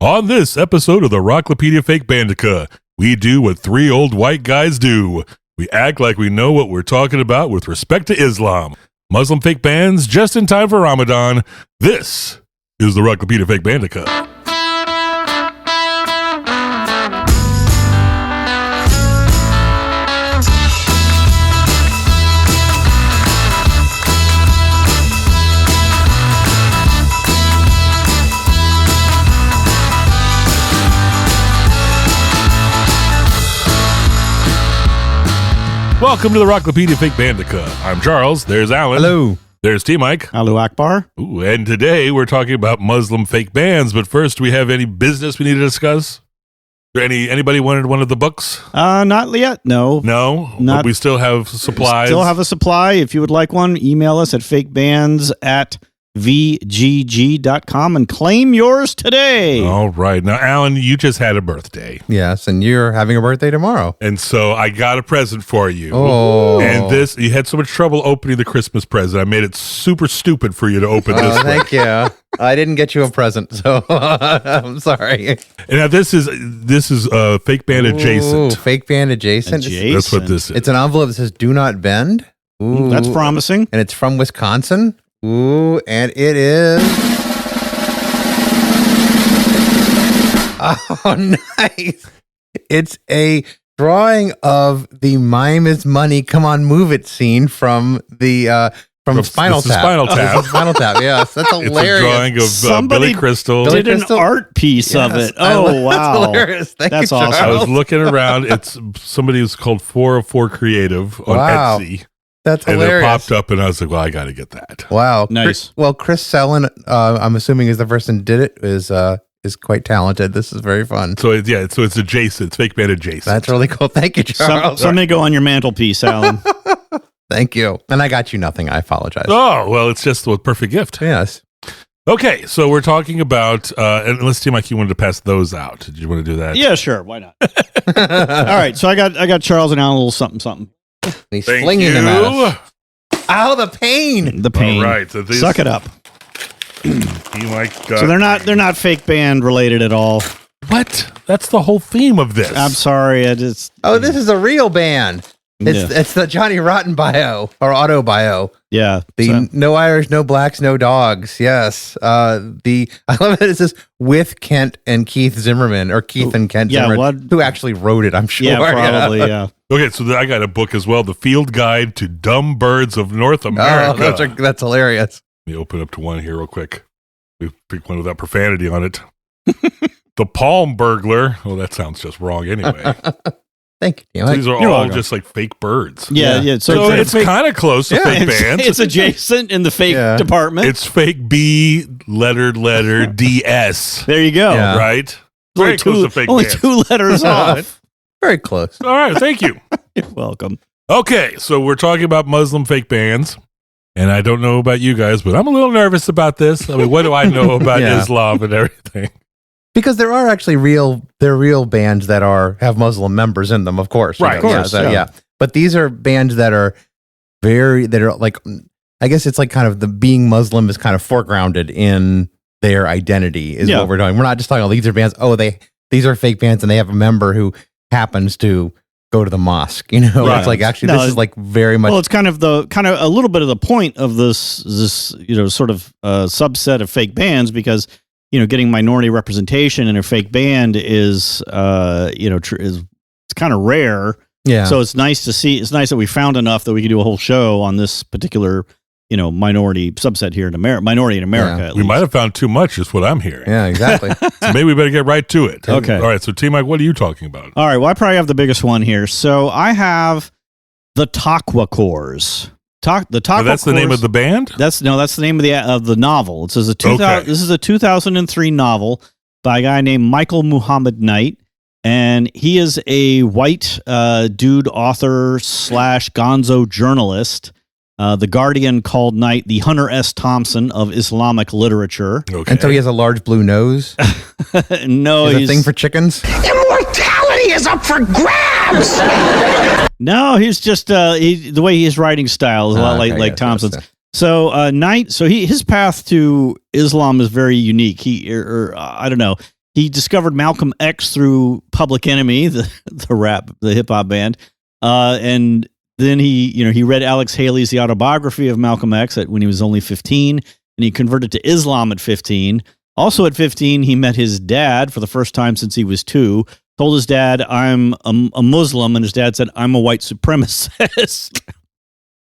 On this episode of the Rocklopedia Fake Bandica, we do what three old white guys do. We act like we know what we're talking about with respect to Islam. Muslim fake bands just in time for Ramadan. This is the Rocklopedia Fake Bandica. Welcome to the Rocklopedia Fake Bandica. I'm Charles. There's Alan. Hello. There's T-Mike. Hello, Akbar. Ooh, and today we're talking about Muslim fake bands. But first, do we have any business we need to discuss? Anybody wanted one of the books? Not yet. No. No? But we still have supplies. Still have a supply. If you would like one, email us at fakebands@vgg.com and claim yours today. All right. Now, Alan, you just had a birthday. Yes, and you're having a birthday tomorrow. And so I got a present for you. Oh. And you had so much trouble opening the Christmas present. I made it super stupid for you to open this one. Thank you. I didn't get you a present, so I'm sorry. And now this is fake band adjacent. Ooh, fake band adjacent. That's what this is. It's an envelope that says "Do not bend." Ooh. That's promising. And it's from Wisconsin. Ooh, and it is. Oh, nice. It's a drawing of the Mime is Money, Come On Move It scene from the Spinal Tap. Spinal Tap. Spinal Tap, yes. That's hilarious. It's a drawing of Billy Crystal. Did an art piece of it. Oh, wow. That's hilarious. That's awesome. I was looking around. It's somebody who's called 404 Creative on Etsy. That's and hilarious. it popped up, and I was like, well, I got to get that. Wow. Nice. Chris Sellen, I'm assuming is the person who did it, is quite talented. This is very fun. So, it's adjacent. It's fake band adjacent. That's really cool. Thank you, Charles. Something go on your mantelpiece, Alan. Thank you. And I got you nothing. I apologize. Oh, well, it's just a perfect gift. Yes. Okay, so we're talking about, and let's see, Mike, you wanted to pass those out. Did you want to do that? Yeah, sure. Why not? All right. So I got Charles and Alan a little something. He's Thank flinging them at us. you. Ow, the pain. The pain. All right. So Suck it up. So they're not fake band related at all. What? That's the whole theme of this. I'm sorry. This is a real band. It's the Johnny Rotten bio or auto bio. Yeah. No Irish, no blacks, no dogs. Yes. I love that it says with Kent and Keith Zimmerman or Keith and Kent Zimmerman, who actually wrote it, I'm sure. Yeah, probably, yeah. Okay, so I got a book as well, The Field Guide to Dumb Birds of North America. Oh, that's hilarious. Let me open up to one here real quick. We pick one without profanity on it. The Palm Burglar. Oh, that sounds just wrong anyway. Thank you. So these are all just like fake birds. Yeah. So it's kind of close to fake bands. It's adjacent in the fake department. It's fake B letter DS. There you go. Yeah. Right? Very close to fake only bands. 2 letters off. Very close. All right, thank you. You're welcome. Okay, so we're talking about Muslim fake bands. And I don't know about you guys, but I'm a little nervous about this. I mean, what do I know about Islam and everything? Because there are actually real bands that have Muslim members in them, of course. Right, of course. Yeah. But these are bands that are like, I guess it's like kind of the being Muslim is kind of foregrounded in their identity is what we're doing. We're not just talking, these are bands. Oh, these are fake bands and they have a member who happens to go to the mosque. You know, It's like actually this is like very much. Well, it's kind of a little bit of the point of this sort of subset of fake bands because getting minority representation in a fake band is it's kind of rare. Yeah. So it's nice to see. It's nice that we found enough that we can do a whole show on this particular minority subset here in America. Minority in America. Yeah. We might have found too much, is what I'm hearing. Yeah, exactly. So maybe we better get right to it. Okay. All right. So T-Mike, what are you talking about? All right. Well, I probably have the biggest one here. So I have the Taqwacores. The Taqwacores. That's the name of the band? That's the name of the novel. It says this is a 2003 novel by a guy named Michael Muhammad Knight, and he is a white dude author / gonzo journalist. The Guardian called Knight the Hunter S. Thompson of Islamic literature. Okay. And so he has a large blue nose. No, he's a thing for chickens. Immortality is up for grabs. No, he's just the way his writing style is a lot like Thompson's. So Knight, his path to Islam is very unique. I don't know. He discovered Malcolm X through Public Enemy, the hip hop band, and then he read Alex Haley's The Autobiography of Malcolm X when he was only 15, and he converted to Islam at 15. Also at 15, he met his dad for the first time since he was 2. Told his dad, "I'm a Muslim," and his dad said, "I'm a white supremacist."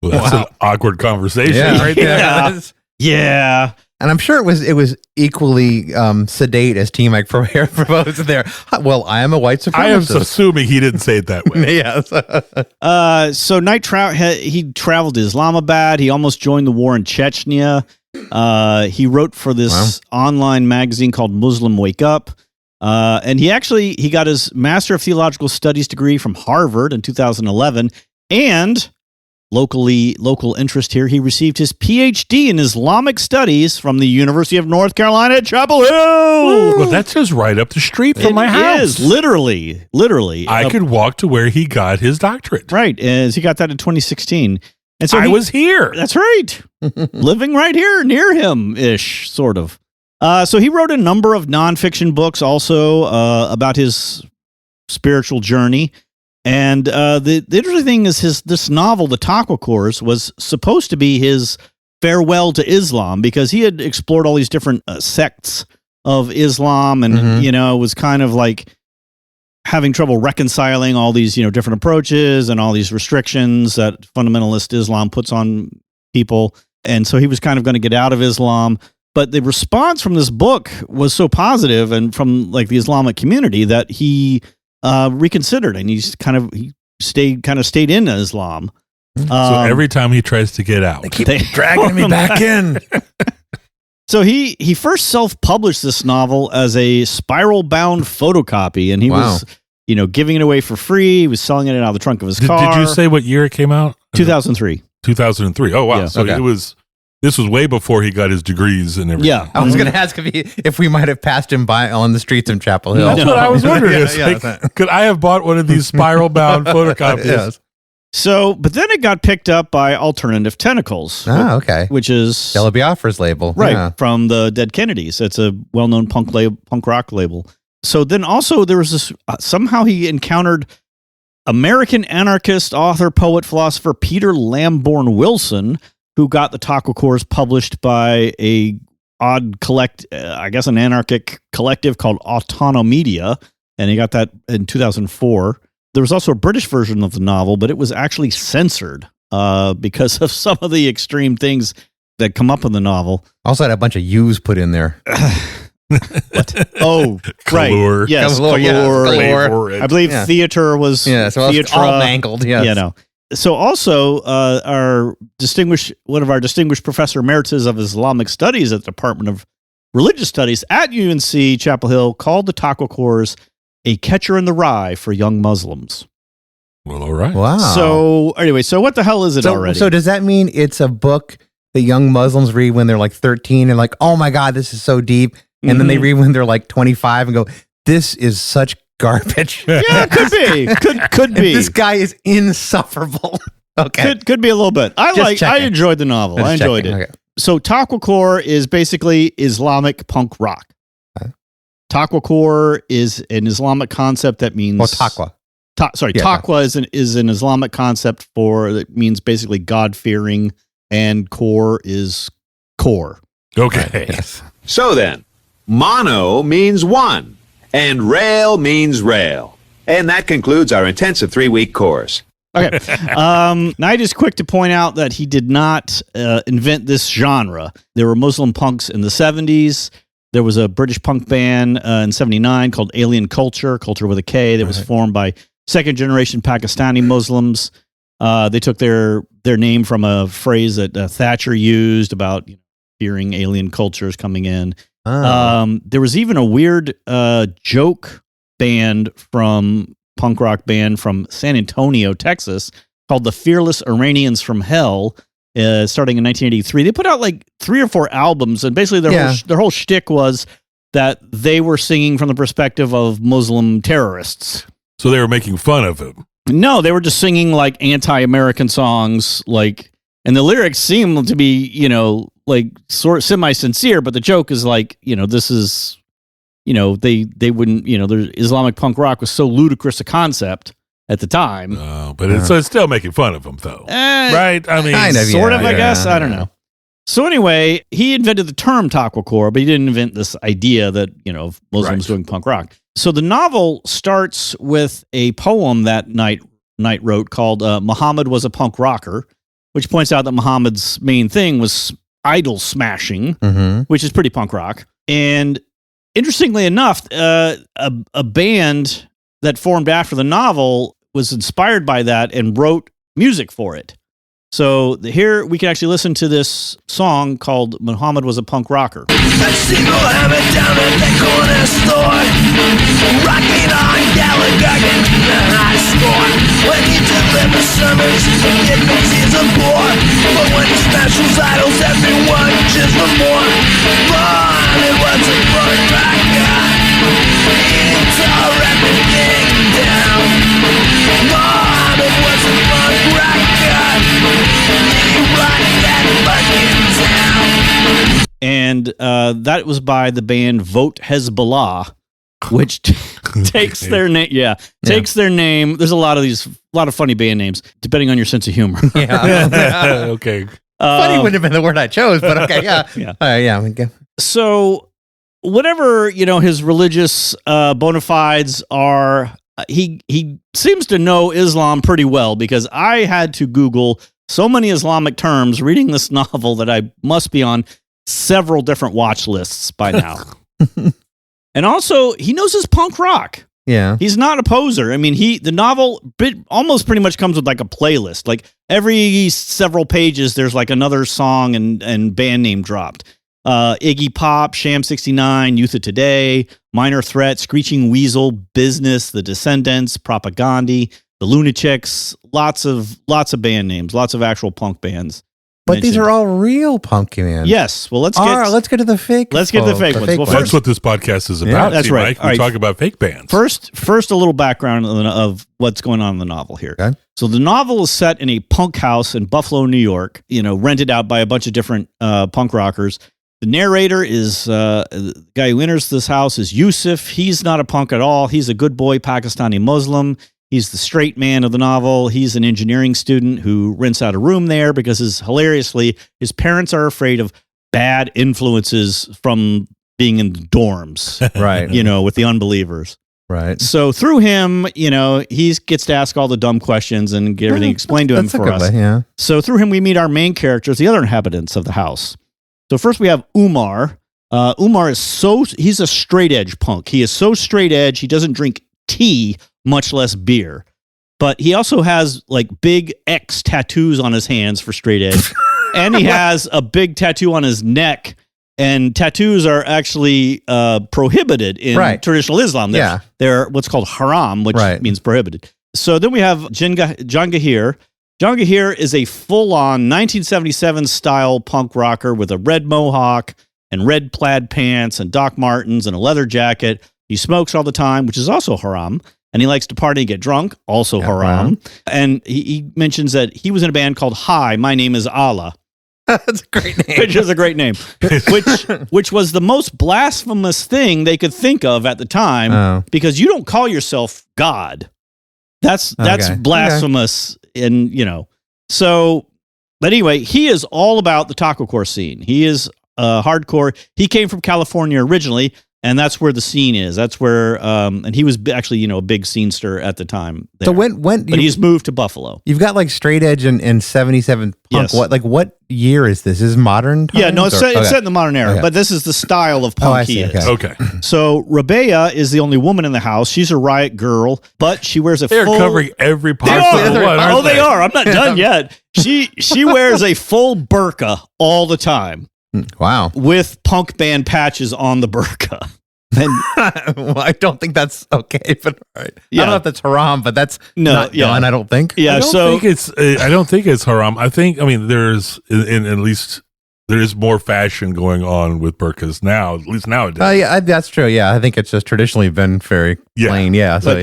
Well, that's an awkward conversation right there. Yeah. And I'm sure it was equally sedate as T. Mike proposed there. Well, I am a white supremacist. I am assuming he didn't say it that way. Yes. So Knight he traveled to Islamabad. He almost joined the war in Chechnya. He wrote for this online magazine called Muslim Wake Up. And he got his Master of Theological Studies degree from Harvard in 2011. And local interest here, he received his PhD in Islamic Studies from the University of North Carolina at Chapel Hill. Well, that's just right up the street from my house. It is, literally. I could walk to where he got his doctorate. Right, as he got that in 2016. And so I was here. That's right. Living right here near him-ish, sort of. So he wrote a number of nonfiction books also about his spiritual journey. And the interesting thing is this novel, The Taqwacore, was supposed to be his farewell to Islam, because he had explored all these different sects of Islam and, was kind of like having trouble reconciling all these, different approaches and all these restrictions that fundamentalist Islam puts on people. And so he was kind of going to get out of Islam. But the response from this book was so positive, and from like the Islamic community, that he reconsidered, and he stayed in Islam. So every time he tries to get out, they keep dragging me back in. So he first self-published this novel as a spiral-bound photocopy, and he was, giving it away for free. He was selling it out of the trunk of his car. Did you say what year it came out? 2003. 2003. Oh wow! Yeah. So this was way before he got his degrees and everything. Yeah, I was going to ask if we might have passed him by on the streets in Chapel Hill. That's what I was wondering. Could I have bought one of these spiral-bound photocopies? Yes. So, but then it got picked up by Alternative Tentacles. Ah, okay. Which is Della Biafra's label. Right, from the Dead Kennedys. It's a well-known punk rock label. So then also there was this, somehow he encountered American anarchist, author, poet, philosopher Peter Lamborn Wilson, who got the Taqwacore published by an anarchic collective called Autonomedia, and he got that in 2004. There was also a British version of the novel, but it was actually censored because of some of the extreme things that come up in the novel. Also had a bunch of U's put in there. What? Oh, Kalor. Right. Yes, Kalor. I believe theater was so all mangled. Yes. So also, one of our distinguished professor emeritus of Islamic Studies at the Department of Religious Studies at UNC Chapel Hill called the Taqwacore a catcher in the rye for young Muslims. Well, all right. Wow. So anyway, so what the hell is it already? So does that mean it's a book that young Muslims read when they're like 13 and like, oh my God, this is so deep. And then they read when they're like 25 and go, this is such garbage. Yeah, could be. Could be. This guy is insufferable. Okay. Could be a little bit. I enjoyed the novel. I enjoyed it. Okay. So Taqwacore is basically Islamic punk rock. Taqwacore is an Islamic concept that means taqwa. Taqwa is an Islamic concept that means basically God-fearing, and core is core. Okay. Yes. So then, mono means one, and rail means rail. And that concludes our intensive 3-week course. Okay. Knight is quick to point out that he did not invent this genre. There were Muslim punks in the 70s. There was a British punk band in 79 called Alien Culture with a K, that was formed by second-generation Pakistani Muslims. They took their name from a phrase that Thatcher used about fearing alien cultures coming in. Oh. There was even a weird joke punk rock band from San Antonio, Texas, called the Fearless Iranians from Hell, starting in 1983. They put out like 3 or 4 albums, and basically their whole shtick was that they were singing from the perspective of Muslim terrorists. So they were making fun of him. No, they were just singing like anti-American songs, and the lyrics seem to be, like sort of semi-sincere, but the joke is like, this is they wouldn't, Islamic punk rock was so ludicrous a concept at the time. But it's still making fun of them, though. Right? I mean, kind of, sort of, I guess. I don't know. So anyway, he invented the term Taqwacore, but he didn't invent this idea that, Muslims doing punk rock. So the novel starts with a poem that Knight wrote called Muhammad Was a Punk Rocker, which points out that Muhammad's main thing was idol smashing, which is pretty punk rock. And interestingly enough, a band that formed after the novel was inspired by that and wrote music for it. So here we can actually listen to this song called Muhammad Was a Punk Rocker. I see Muhammad down at the corner store, rocking on Gallagher in the high score. When he delivers sermons, it means he's a bore. But when he smashes idols, everyone cheers for more. Muhammad was a punk rocker, he tore everything down. Muhammad was a punk rocker, he rocked that fucking town. And that was by the band Vote Hezbollah, which takes their name. Yeah, takes their name. There's a lot of funny band names, depending on your sense of humor. Okay. Funny wouldn't have been the word I chose, but okay, yeah. Okay. So whatever, his religious bona fides are, he seems to know Islam pretty well, because I had to Google so many Islamic terms reading this novel that I must be on several different watch lists by now. And also, he knows his punk rock. Yeah. He's not a poser. I mean, the novel almost pretty much comes with like a playlist. Like every several pages, there's like another song and band name dropped. Iggy Pop, Sham 69, Youth of Today, Minor Threat, Screeching Weasel, Business, The Descendants, Propaganda, The Lunatics, lots of band names, lots of actual punk bands. But these are all real punk bands. Yes. Well, let's get to the fake. Let's get to the fake ones. Well, That's what this podcast is about. That's right. Mike. We talk about fake bands. First, a little background of what's going on in the novel here. Okay. So the novel is set in a punk house in Buffalo, New York, rented out by a bunch of different punk rockers. The narrator is the guy who enters this house is Yusuf. He's not a punk at all. He's a good boy Pakistani Muslim. He's the straight man of the novel. He's an engineering student who rents out a room there because hilariously, his parents are afraid of bad influences from being in the dorms, right? With the unbelievers. Right. So through him, he gets to ask all the dumb questions and get everything explained to him for us. Yeah. So through him, we meet our main characters, the other inhabitants of the house. So first we have Umar. Umar he's a straight edge punk. He is so straight edge. He doesn't drink tea, much less beer. But he also has like big X tattoos on his hands for straight edge. And he has a big tattoo on his neck. And tattoos are actually prohibited in traditional Islam. They're what's called haram, which means prohibited. So then we have Jahangir. Jahangir is a full-on 1977 style punk rocker with a red mohawk and red plaid pants and Doc Martens and a leather jacket. He smokes all the time, which is also haram. And he likes to party and get drunk, also haram. And he mentions that he was in a band called Hi, My Name is Allah. That's a great name. Which is a great name. which was the most blasphemous thing they could think of at the time, because you don't call yourself God. That's blasphemous. And, so, but anyway, he is all about the Taqwacore scene. He is hardcore. He came from California originally, and that's where the scene is. That's where, and he was actually, a big scenester at the time. There. So but he's moved to Buffalo. You've got like straight edge and 77 punk. Yes. What year is this? Is this modern times? Yeah, no, it's set in the modern era, but this is the style of punk he is. Okay. So Rabea is the only woman in the house. She's a riot girl, but she wears a They're full... covering every possible one. They are. I'm not done yet. She wears a full burqa all the time. Wow. With punk band patches on the burqa. And well, I don't think that's okay, but all right. Yeah. I don't know if that's haram, but that's not done, I don't think. Yeah, I don't think it's haram. There's at least there is more fashion going on with burqas now, at least nowadays. Yeah, that's true. Yeah, I think it's just traditionally been very plain. Yeah, but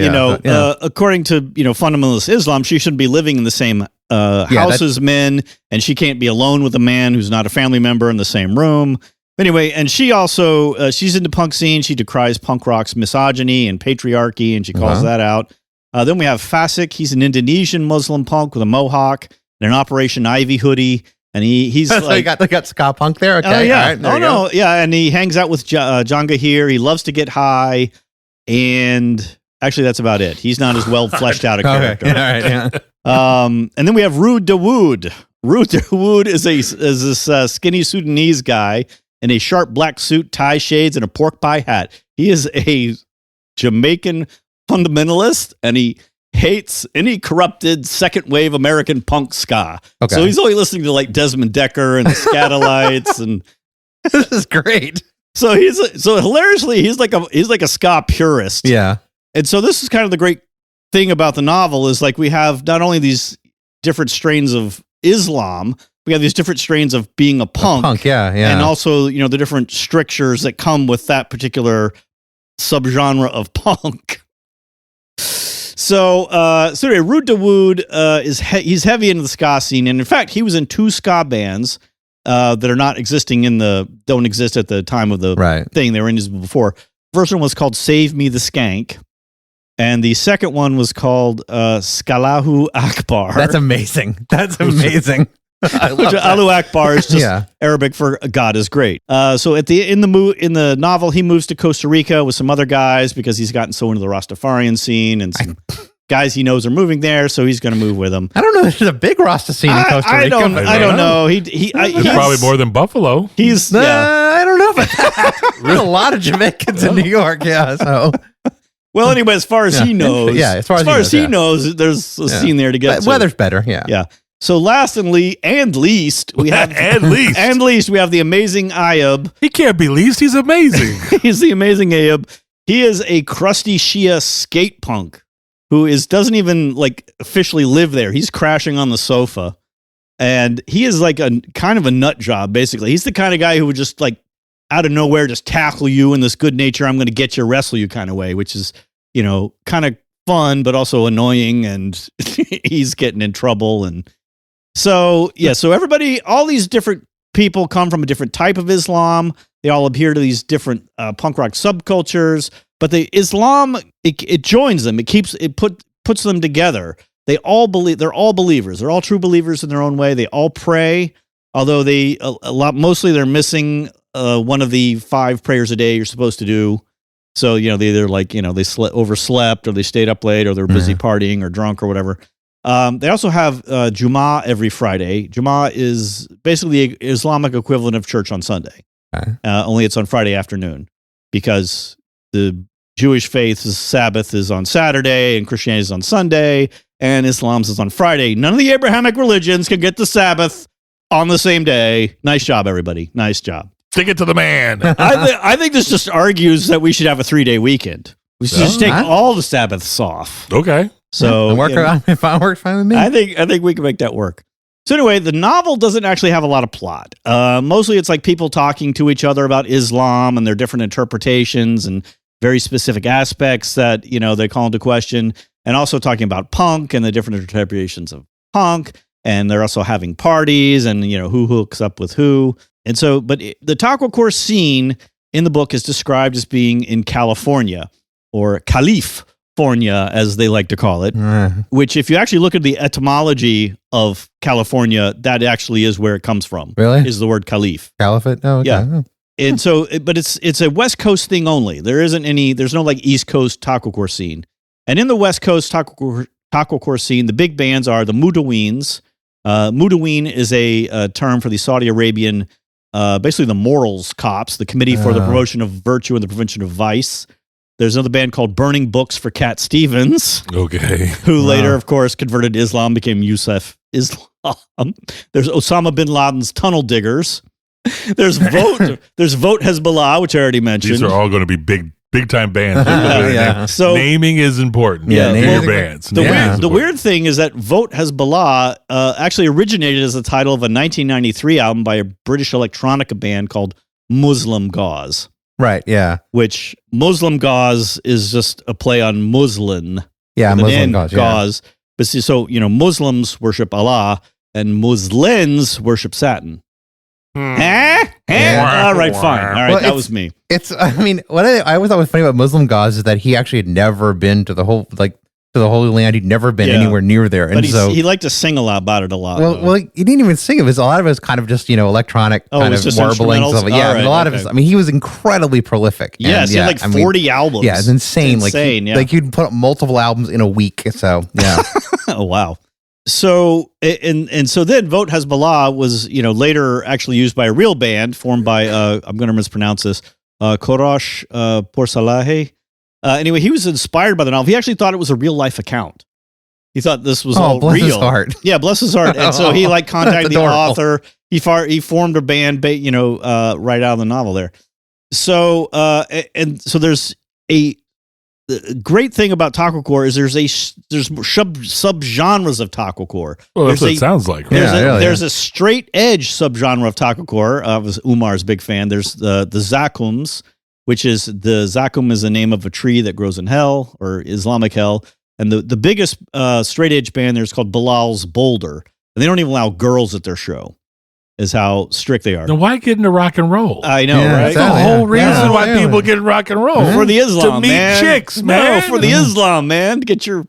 according to fundamentalist Islam, she shouldn't be living in the same house as men, and she can't be alone with a man who's not a family member in the same room. Anyway, and she also, she's in the punk scene. She decries punk rock's misogyny and patriarchy, and she calls that out. Then we have Fasik. He's an Indonesian Muslim punk with a mohawk and an Operation Ivy hoodie. And he's so like, they got ska punk there. Okay. Oh, yeah. All right, Yeah. And he hangs out with John Gahir. He loves to get high. And actually, that's about it. He's not as well fleshed out a character. Okay. All right. Yeah. And then we have Ruud Dawood. Ruud Dawood is this skinny Sudanese guy in a sharp black suit, tie shades, and a pork pie hat. He is a Jamaican fundamentalist, and he hates any corrupted second wave American punk ska. Okay. So he's only listening to like Desmond Decker and the Scatolites, and This is great. so hilariously he's like a ska purist. Yeah. And so this is kind of the great thing about the novel is like we have not only these different strains of Islam, we have these different strains of being a punk. Yeah. And also, the different strictures that come with that particular subgenre of punk. So anyway, Ruud Dawood he's heavy into the ska scene, and in fact, he was in 2 ska bands that are not existing don't exist at the time of the thing. They were in this before. First one was called Save Me the Skank, and the second one was called Skalahu Akbar. That's amazing. That's amazing. Which Allahu Akbar is just Arabic for God is great. So in the novel, he moves to Costa Rica with some other guys because he's gotten so into the Rastafarian scene, and some guys he knows are moving there, so he's going to move with them. I don't know. There's a big Rasta scene in Costa Rica. I don't know. He's probably more than Buffalo. I don't know about that. There's a lot of Jamaicans in New York. Yeah. So. Well, anyway, as far as he knows, as far as he knows, there's a scene there to get. Weather's better. Yeah. Yeah. So last and least, we have we have the amazing Ayub. He can't be least. He's amazing. He's the amazing Ayub. He is a crusty Shia skate punk who doesn't even like officially live there. He's crashing on the sofa, and he is like a kind of a nut job. Basically, he's the kind of guy who would just like out of nowhere just tackle you in this good nature, I'm going to get you, wrestle you kind of way, which is kind of fun but also annoying, and he's getting in trouble. And so everybody, all these different people come from a different type of Islam. They all adhere to these different punk rock subcultures, but the Islam, it joins them. It puts them together. They're all believers. They're all true believers in their own way. They all pray, although mostly they're missing one of the 5 prayers a day you're supposed to do. So, they either they overslept, or they stayed up late, or they're busy partying or drunk or whatever. They also have Jummah every Friday. Jummah is basically the Islamic equivalent of church on Sunday. Okay. Only it's on Friday afternoon, because the Jewish faith's Sabbath is on Saturday and Christianity is on Sunday, and Islam's is on Friday. None of the Abrahamic religions can get the Sabbath on the same day. Nice job, everybody. Nice job. Stick it to the man. I think this just argues that we should have a 3-day weekend. We should just take all the Sabbaths off. Okay. So if I work fine with me, I think we can make that work. So anyway, the novel doesn't actually have a lot of plot. Mostly it's like people talking to each other about Islam and their different interpretations and very specific aspects that, they call into question, and also talking about punk and the different interpretations of punk. And they're also having parties and, who hooks up with who. And so, but the Taqwacore scene in the book is described as being in California, or California, as they like to call it, which if you actually look at the etymology of California, that actually is where it comes from. Really? Is the word Caliph. Caliphate? Oh, okay. Yeah. And so, but it's a West Coast thing only. There's no like East Coast Taqwacore scene. And in the West Coast Taqwacore scene, the big bands are the Mudaweens. Mudaween is a term for the Saudi Arabian, basically the morals cops, the Committee for the Promotion of Virtue and the Prevention of Vice. There's another band called Burning Books for Cat Stevens. Okay. Who later, of course, converted to Islam, became Yusuf Islam. There's Osama bin Laden's Tunnel Diggers. There's Vote Hezbollah, which I already mentioned. These are all going to be big time bands. Yeah. So naming is important. Yeah, for your bands. The weird thing is that Vote Hezbollah actually originated as the title of a 1993 album by a British electronica band called Muslim Gauze. Right, yeah. Which Muslim Gauze is just a play on Muslin. Yeah, Muslim Gauze. Gauze. But so, Muslims worship Allah and Muslins worship Satan. All right, fine. All right, that was me. I mean, what I always thought was funny about Muslim Gauze is that he actually had never been to the Holy Land. He'd never been anywhere near there, and But so he liked to sing about it a lot. well, he didn't even sing. It was a lot of it was kind of just electronic kind of warbling stuff. Yeah, a lot of it. I mean, he was incredibly prolific. Yes, he had 40 albums. Yeah, it's insane. Like you'd put up multiple albums in a week. So yeah. Oh wow. So and so then Vote Hezbollah was later actually used by a real band formed by I'm going to mispronounce this Korosh Porsaleh. Anyway, he was inspired by the novel. He actually thought it was a real life account. He thought this was all bless real. His heart. Yeah, bless his heart. And so he contacted the author. He formed a band, right out of the novel there. So and so there's the great thing about Taqwacore is there's subgenres of Taqwacore. Well, that's what it sounds like. Right? There's a straight edge subgenre of Taqwacore. Umar's a big fan. There's the Zakums, which is the Zakum is the name of a tree that grows in hell or Islamic hell. And the biggest straight edge band there is called Bilal's Boulder. And they don't even allow girls at their show. Is how strict they are. Then why get into rock and roll? I know, right? That's the whole reason why people get in rock and roll. For the Islam, to meet man. chicks, man. No, for the Islam, man. To get your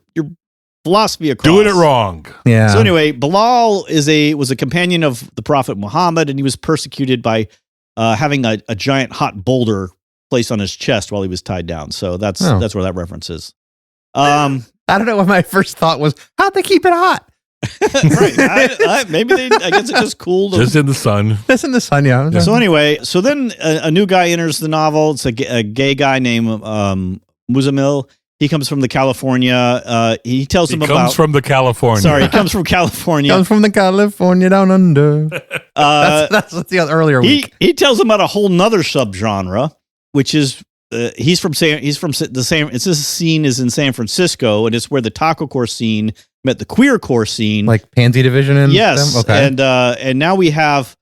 philosophy across. Doing it wrong. Yeah. So anyway, Bilal was a companion of the Prophet Muhammad, and he was persecuted by having a giant hot boulder placed on his chest while he was tied down. So that's where that reference is. I don't know what my first thought was. How'd they keep it hot? Right. Maybe I guess it's just cool. Just in the sun. Just in the sun, yeah. So anyway, then a new guy enters the novel. It's a gay guy named Muzamil. He comes from the California. He tells him about. Comes from the California. Sorry, he comes from California. Comes from the California down under. That's the earlier week. He tells him about a whole nother subgenre, which is he's from the same. It's this scene is in San Francisco, and it's where the Taqwacore scene met the queercore scene, like Pansy Division, and yes, them? Okay. And now we have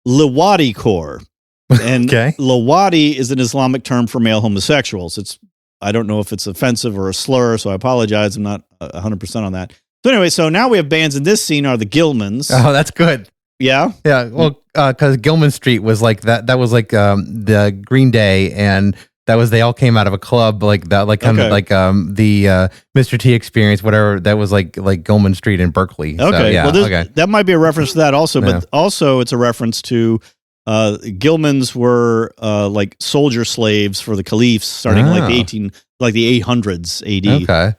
Liwadi core, and Liwadi is an Islamic term for male homosexuals. I don't know if it's offensive or a slur, so I apologize. I'm not 100% on that. So anyway, so now we have bands in this scene are the Gilmans. Oh, that's good. Yeah, yeah. Well, because Gilman Street was like that. That was like the Green Day and. They all came out of a club like that, like kind of like the Mr. T Experience, whatever. That was like Gilman Street in Berkeley. Okay, so, yeah, well, that might be a reference to that also, but also it's a reference to Gilmans were like soldier slaves for the caliphs starting like the 800s AD. Okay.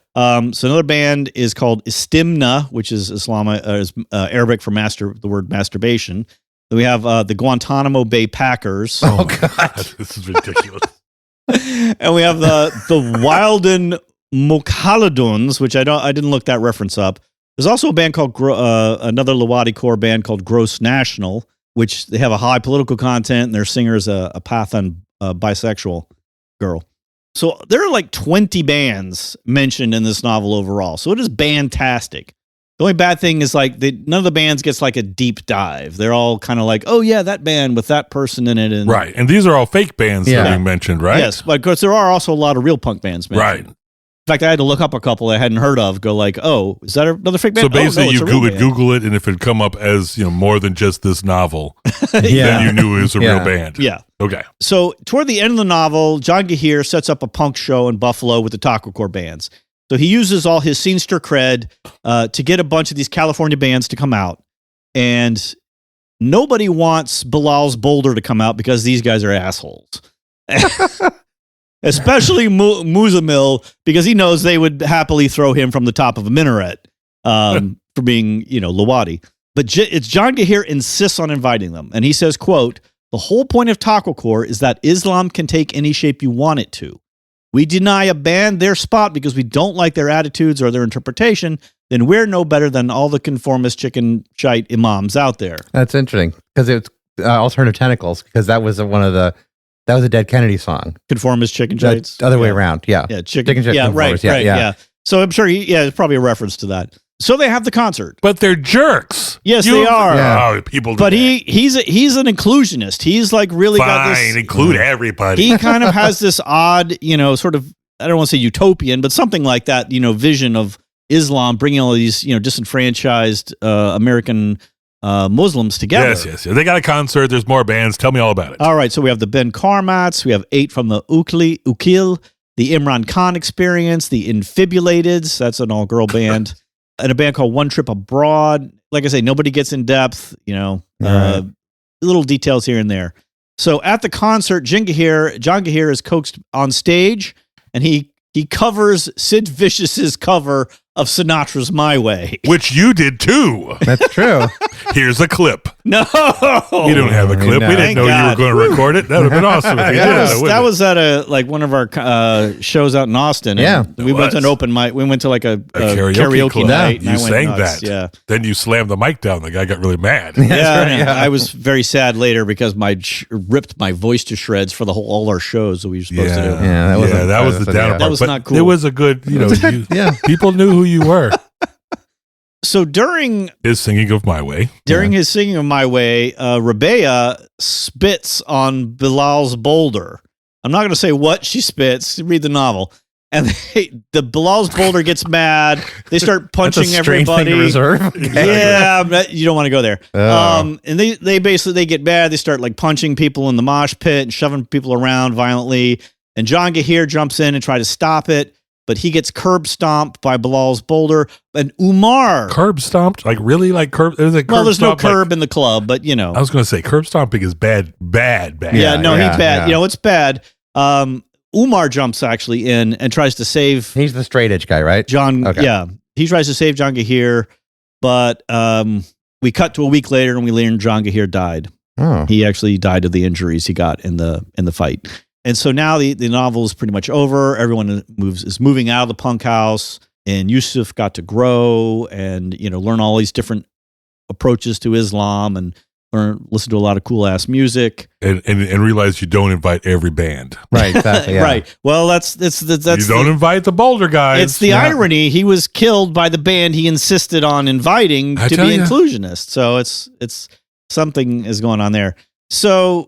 So another band is called Istimna, which is Arabic for the word masturbation. Then we have the Guantanamo Bay Packers. Oh God, this is ridiculous. And we have the Wilden Mokhaladons, which I didn't look that reference up. There's also a band called another Liwadi core band called Gross National, which they have a high political content, and their singer is a Pathan bisexual girl. So there are like 20 bands mentioned in this novel overall. So it is bandtastic. The only bad thing is like none of the bands gets like a deep dive. They're all kind of like, oh yeah, that band with that person in it. And right. And these are all fake bands that are being mentioned, right? Yes, but of course there are also a lot of real punk bands mentioned. Right. In fact, I had to look up a couple I hadn't heard of, go like, oh, is that another fake band? So basically you would Google it, and if it come up as more than just this novel, then you knew it was a real band. Yeah. Okay. So toward the end of the novel, John Gahir sets up a punk show in Buffalo with the Taqwacore bands. So he uses all his scenester cred to get a bunch of these California bands to come out. And nobody wants Bilal's Boulder to come out because these guys are assholes. Especially Muzamil, because he knows they would happily throw him from the top of a minaret for being, Liwadi. But it's John Gahir insists on inviting them. And he says, quote, "The whole point of Taqwacore is that Islam can take any shape you want it to. We deny a band their spot because we don't like their attitudes or their interpretation, then we're no better than all the conformist chicken shite imams out there." That's interesting because it's Alternative Tentacles, because that was that was a Dead Kennedy song. Conformist chicken shites. The other way around, yeah. Yeah, chicken shite. Yeah, right. So I'm sure it's probably a reference to that. So they have the concert, but they're jerks. Yes, they are. Yeah. Oh, people. But he's an inclusionist. He's like really got this. Include everybody. He kind of has this odd, sort of, I don't want to say utopian, but something like that, vision of Islam bringing all these, disenfranchised American Muslims together. Yes. They got a concert. There's more bands. Tell me all about it. All right, so we have the Ben Carmats, we have 8 from the Ukil, the Imran Khan Experience, the Infibulateds, that's an all-girl band, and a band called One Trip Abroad. Like I say, nobody gets in depth, little details here and there. So at the concert, John Gahir is coaxed on stage, and he covers Sid Vicious's cover of Sinatra's My Way. Which you did too. That's true. Here's a clip. No! You don't have a clip. No. We didn't know you were going to record it. That would have been awesome if you did. That was at one of our shows out in Austin. Yeah. We went to an open mic. We went to like a karaoke club. night. You sang nuts. that. Yeah. Then you slammed the mic down. The guy got really mad. Yeah. I was very sad later because ripped my voice to shreds for all our shows that we were supposed to do. Yeah, that was the downer part. That was but not cool. It was a good, people knew who you were. So during his singing of My Way, Rabea spits on Bilal's boulder. I'm not going to say what she spits. Read the novel. And the Bilal's boulder gets mad. They start punching everybody. Yeah, you don't want to go there. And they basically get mad. They start like punching people in the mosh pit and shoving people around violently. And John Gahir jumps in and tries to stop it. But he gets curb stomped by Bilal's boulder. And Umar. Curb stomped? Like really? Like curb? Well, there's no curb in the club, but I was going to say curb stomping is bad. Yeah, he's bad. Yeah. It's bad. Umar jumps actually in and tries to save. He's the straight edge guy, right? John. Okay. Yeah. He tries to save John Gahir, but we cut to a week later and we learn John Gahir died. Oh. He actually died of the injuries he got in the fight. And so now the novel is pretty much over. Everyone is moving out of the punk house, and Yusuf got to grow and learn all these different approaches to Islam and listen to a lot of cool ass music and realize you don't invite every band. Right, exactly. Yeah. Right. Well, that's you don't invite the Boulder guys. It's the irony. He was killed by the band he insisted on inviting to be inclusionist. So it's something is going on there. So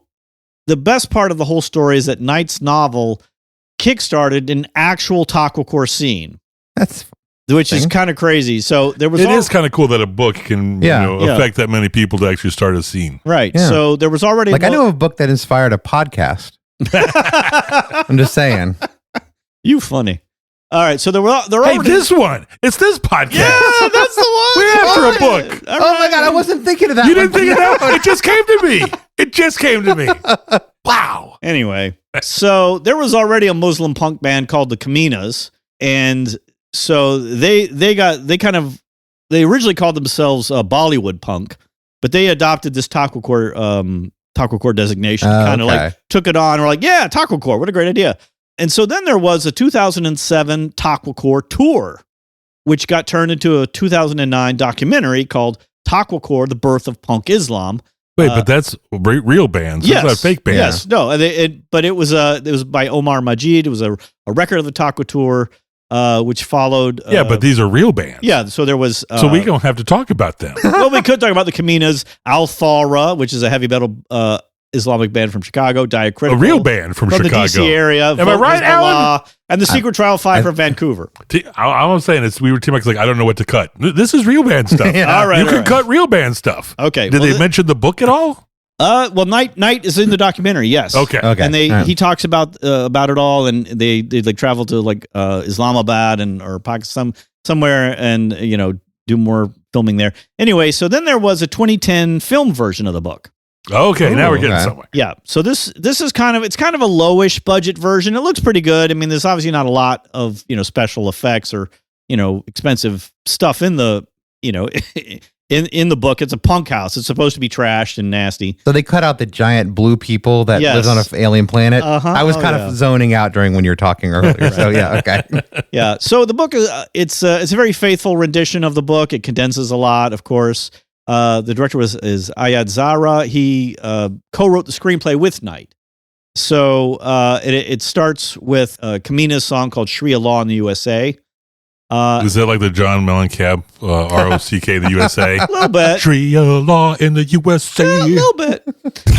the best part of the whole story is that Knight's novel kickstarted an actual Taqwacore scene. Which is kind of crazy. So there was. It is kind of cool that a book can affect that many people to actually start a scene. Right. Yeah. So there was already I know of a book that inspired a podcast. I'm just saying. You funny. All right. So there already. Hey, this one. It's this podcast. Yeah, that's the one. We're after a book. Oh my God, I wasn't thinking of that. You didn't think of that? It just came to me. Wow. Anyway, so there was already a Muslim punk band called the Kaminas, and so they originally called themselves Bollywood punk, but they adopted this Taqwacore designation, kind of like took it on. We're like, yeah, Taqwacore, what a great idea. And so then there was a 2007 Taqwacore tour, which got turned into a 2009 documentary called Taqwacore: The Birth of Punk Islam. Wait, but that's real bands. Yes, that's not fake bands. Yes, no, but it was by Omar Majid. It was a record of the Taqwa tour, which followed. But these are real bands. Yeah, so there was. So we don't have to talk about them. Well, we could talk about the Kaminas, Al Thawra, which is a heavy metal Islamic band from Chicago, Diacritical. A real band from Chicago. The DC area. Am I right, Alan? And the Secret Trial 5 from Vancouver. All I'm saying is we were teaming like, I don't know what to cut. This is real band stuff. All right. You can cut real band stuff. Okay. Did they mention the book at all? Well, Knight is in the documentary, yes. Okay. And he talks about it all, and they like travel to like Islamabad or Pakistan somewhere, and do more filming there. Anyway, so then there was a 2010 film version of the book. Okay, now we're getting somewhere. Yeah. So this is kind of a lowish budget version. It looks pretty good. I mean, there's obviously not a lot of special effects or expensive stuff in the in the book. It's a punk house. It's supposed to be trashed and nasty. So they cut out the giant blue people that lives on an alien planet. I was kind of zoning out when you were talking earlier. So yeah, okay. Yeah. So the book is it's a very faithful rendition of the book. It condenses a lot, of course. The director is Ayad Zahra. He co-wrote the screenplay with Knight. So it starts with Kamina's song called Sharia Law in the USA. Is that like the John Mellencamp, ROCK, the USA? A little bit. Sharia Law in the USA. Yeah, a little bit.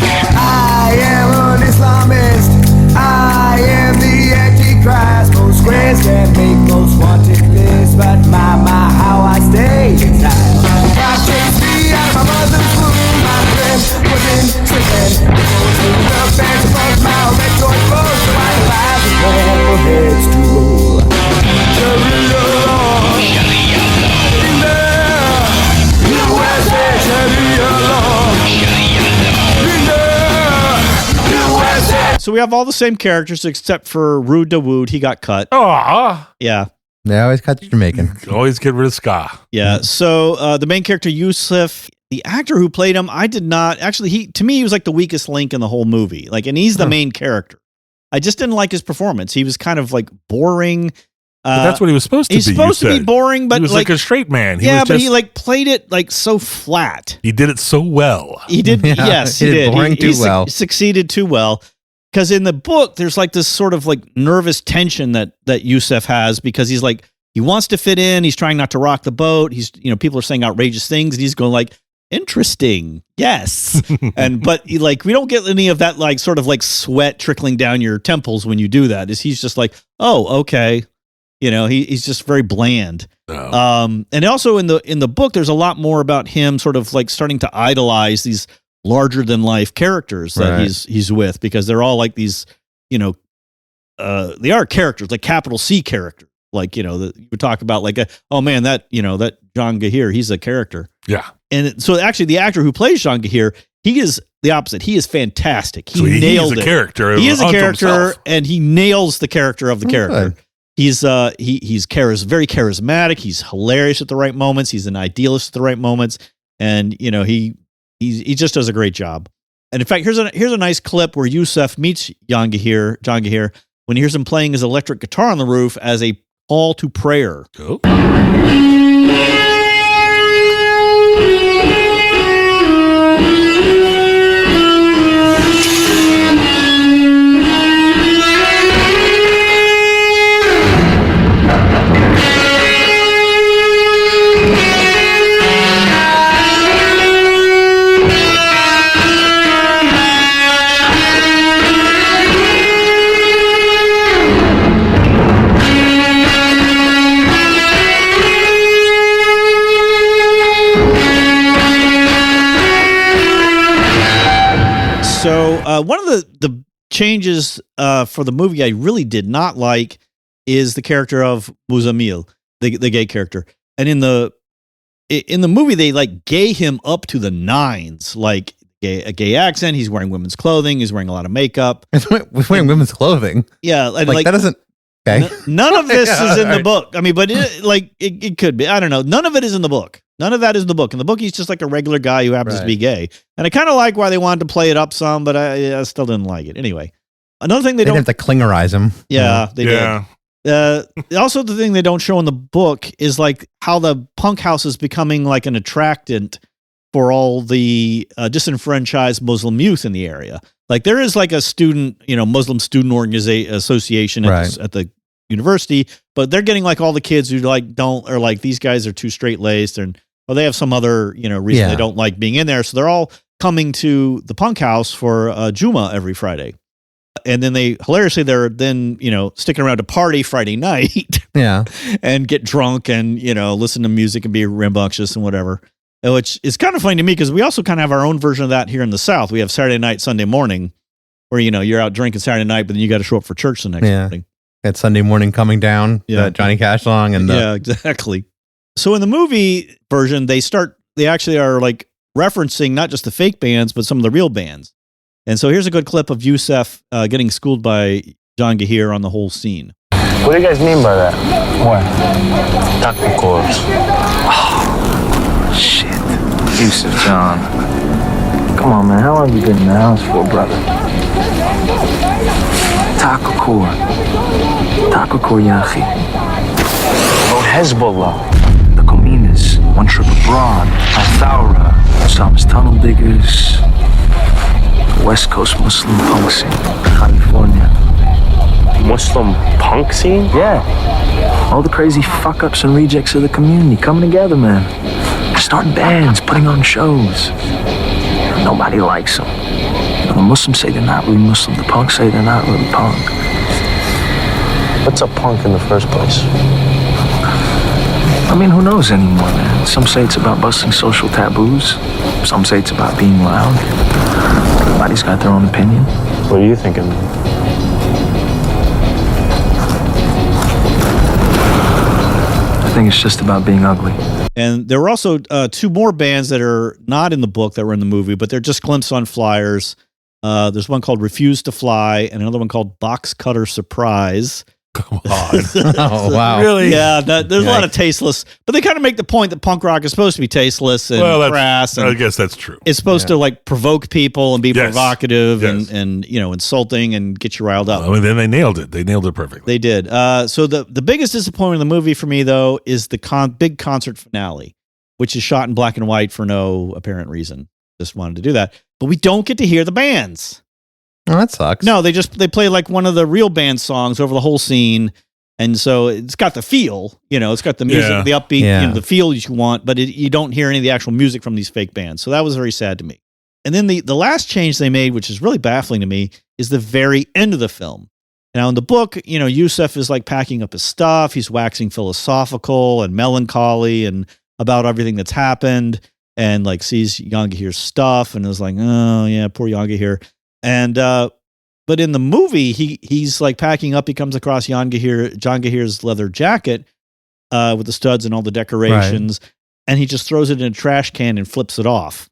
I am an Islamist. I am the Antichrist. Most squares can make most wanted lists, but my, how I stay in style. God takes me out of my mother's So we have all the same characters except for Ruud de Wood. He got cut. Yeah. They always cut the Jamaican. Always get rid of ska. Yeah. So the main character, Yusuf, the actor who played him, I did not actually. To me, he was like the weakest link in the whole movie. Like, and he's the main character. I just didn't like his performance. He was kind of like boring. But that's what he was supposed to be. He's supposed to be boring, but he was like a straight man. But he like played it like so flat. He did it so well. He did. Yes, he did. Boring too well. Succeeded too well. Because in the book, there's like this sort of like nervous tension that Yusuf has because he's like, he wants to fit in. He's trying not to rock the boat. He's, people are saying outrageous things and he's going like, interesting. Yes. But like, we don't get any of that, like sort of like sweat trickling down your temples when you do that. He's just like, oh, okay. He's just very bland. Oh. And also in the book, there's a lot more about him sort of like starting to idolize these larger than life characters that he's with, because they're all like these, they are characters, like capital C characters. Like, you would talk about like, oh man, that John Gahir, he's a character. Yeah. And so actually the actor who plays John Gahir, he is the opposite. He is fantastic. He nailed it. Character. He is a character and he nails the character of the character. Good. He's very charismatic. He's hilarious at the right moments. He's an idealist at the right moments. And, he just does a great job. And in fact, here's a nice clip where Yusuf meets John Gahir, when he hears him playing his electric guitar on the roof as a call to prayer. Oh. So one of the changes for the movie I really did not like is the character of Muzamil, the gay character. And in the movie, they like gay him up to the nines, like a gay accent. He's wearing women's clothing. He's wearing a lot of makeup. He's wearing women's clothing. Yeah. And like that doesn't. Okay. None of this is in the book. I mean, but it could be. I don't know. None of it is in the book. None of that is in the book. In the book, he's just like a regular guy who happens to be gay. And I kind of like why they wanted to play it up some, but I still didn't like it. Anyway, another thing they don't have to Klingerize him. Yeah, they did. Also, the thing they don't show in the book is like how the punk house is becoming like an attractant for all the disenfranchised Muslim youth in the area. Like there is like a student, Muslim student association at the university, but they're getting like all the kids who like don't, or like these guys are too straight laced, or they have some other reason they don't like being in there. So they're all coming to the punk house for Juma every Friday, and then they're then sticking around to party Friday night, and get drunk and listen to music and be rambunctious and whatever. Which is kind of funny to me because we also kind of have our own version of that here in the South. We have Saturday night, Sunday morning, where you're out drinking Saturday night, but then you got to show up for church the next morning. That Sunday morning coming down, the Johnny Cash song, and exactly. So in the movie version, they actually are like referencing not just the fake bands, but some of the real bands. And so here's a good clip of Yusuf getting schooled by John Gahir on the whole scene. What do you guys mean by that? What? Taqwacore. Oh, shit. Yusuf, John. Come on, man. How long have you been in the house for, brother? Taqwacore. Taqwacore, Yahi. About Hezbollah. The Communes. One Trip Abroad. Al-Thawra. Osama's Tunnel Diggers. West Coast Muslim punk scene. California. Muslim punk scene? Yeah. All the crazy fuck-ups and rejects of the community coming together, man. Starting bands, putting on shows. Nobody likes them. The Muslims say they're not really Muslim. The punks say they're not really punk. What's a punk in the first place? I mean, who knows anymore, man? Some say it's about busting social taboos. Some say it's about being loud. Everybody's got their own opinion. What are you thinking? I think it's just about being ugly. And there were also two more bands that are not in the book that were in the movie, but they're just glimpsed on flyers. There's one called Refuse to Fly and another one called Box Cutter Surprise. Come on. Oh, wow. Really? Yeah, there's a lot of tasteless, but they kind of make the point that punk rock is supposed to be tasteless and crass. And I guess that's true. it's supposed to like provoke people and be Yes. provocative Yes. and insulting and get you riled up. I mean, then they nailed it. They nailed it perfectly. They did. So the biggest disappointment in the movie for me, though, is the big concert finale, which is shot in black and white for no apparent reason. Just wanted to do that. But we don't get to hear the bands. Oh, that sucks. No, they play like one of the real band songs over the whole scene. And so it's got the feel, it's got the music, the upbeat, the feel you want, but you don't hear any of the actual music from these fake bands. So that was very sad to me. And then the last change they made, which is really baffling to me, is the very end of the film. Now in the book, Yusuf is like packing up his stuff. He's waxing philosophical and melancholy and about everything that's happened and like sees Yangahir's stuff and is like, oh yeah, poor Yangahir. And, but in the movie, he's like packing up. He comes across Jangahir's leather jacket with the studs and all the decorations, and he just throws it in a trash can and flips it off,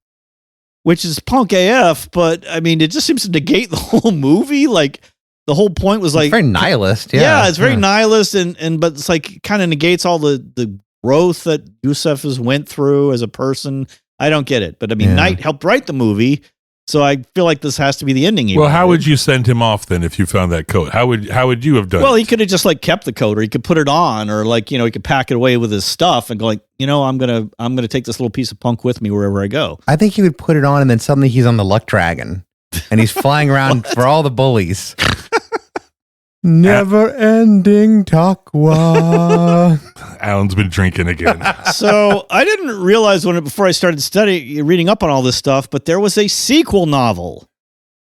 which is punk AF. But I mean, it just seems to negate the whole movie. Like the whole point was like it's very nihilist. Yeah, it's very nihilist, and but it's like kind of negates all the growth that Yusuf has went through as a person. I don't get it, but I mean, Knight helped write the movie. So I feel like this has to be the ending. Well, how would you send him off then if you found that coat? How would you have done? Well, he could have just like kept the coat, or he could put it on, or like he could pack it away with his stuff and go like, I'm gonna take this little piece of punk with me wherever I go. I think he would put it on, and then suddenly he's on the Luck Dragon, and he's flying around for all the bullies. Never ending Taqwa. Alan's been drinking again. So I didn't realize before I started reading up on all this stuff, but there was a sequel novel.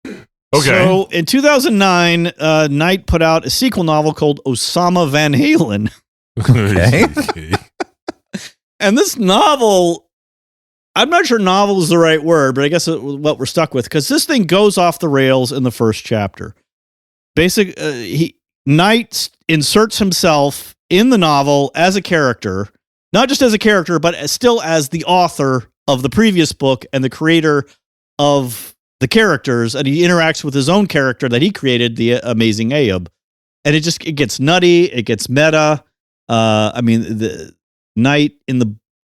Okay. So in 2009, Knight put out a sequel novel called Osama Van Halen. Okay. And this novel, I'm not sure novel is the right word, but I guess what we're stuck with, because this thing goes off the rails in the first chapter. Knight inserts himself in the novel as a character, not just as a character, but still as the author of the previous book and the creator of the characters, and he interacts with his own character that he created, the amazing Ayub. And it gets nutty, it gets meta. The Knight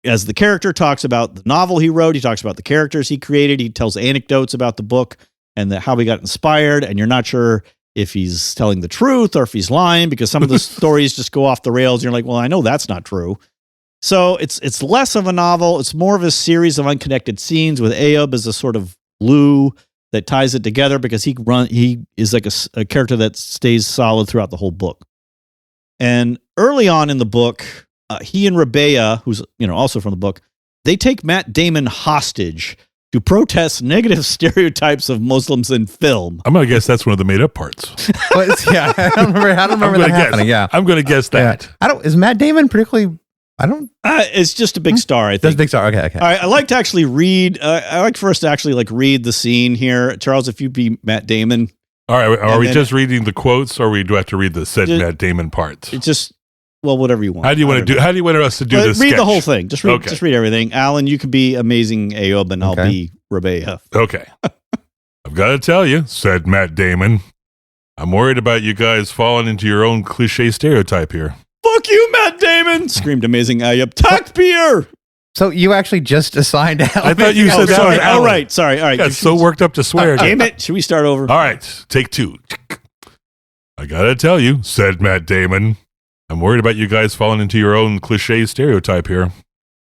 as the character talks about the novel he wrote, he talks about the characters he created, he tells anecdotes about the book and how he got inspired, and you're not sure if he's telling the truth or if he's lying, because some of the stories just go off the rails. You're like, well, I know that's not true. So it's less of a novel. It's more of a series of unconnected scenes with Ayub as a sort of glue that ties it together, because he is like a character that stays solid throughout the whole book. And early on in the book, he and Rabea, who's also from the book, they take Matt Damon hostage to protest negative stereotypes of Muslims in film. I'm going to guess that's one of the made up parts. I don't remember that happening. Yeah. I'm going to guess that. Is Matt Damon particularly, it's just a big star, I think. That's a big star. Okay. All right, I like to actually read, I like for us to actually like read the scene here. Charles, if you'd be Matt Damon. All right, are we just reading the quotes, or do we have to read the Matt Damon parts? It's just, whatever you want. How do you want us to do this? Read sketch? the whole thing. Just read everything. Alan, you can be amazing Ayub, and I'll be Rabea. Okay. I've got to tell you, said Matt Damon, I'm worried about you guys falling into your own cliche stereotype here. Fuck you, Matt Damon! Screamed amazing Ayub. Takbir! So you actually just assigned Alan. I thought you said sorry. Alan. All right, sorry. All right. Got so worked up to swear. Damn it. Should we start over? All right, take two. I got to tell you, said Matt Damon, I'm worried about you guys falling into your own cliche stereotype here.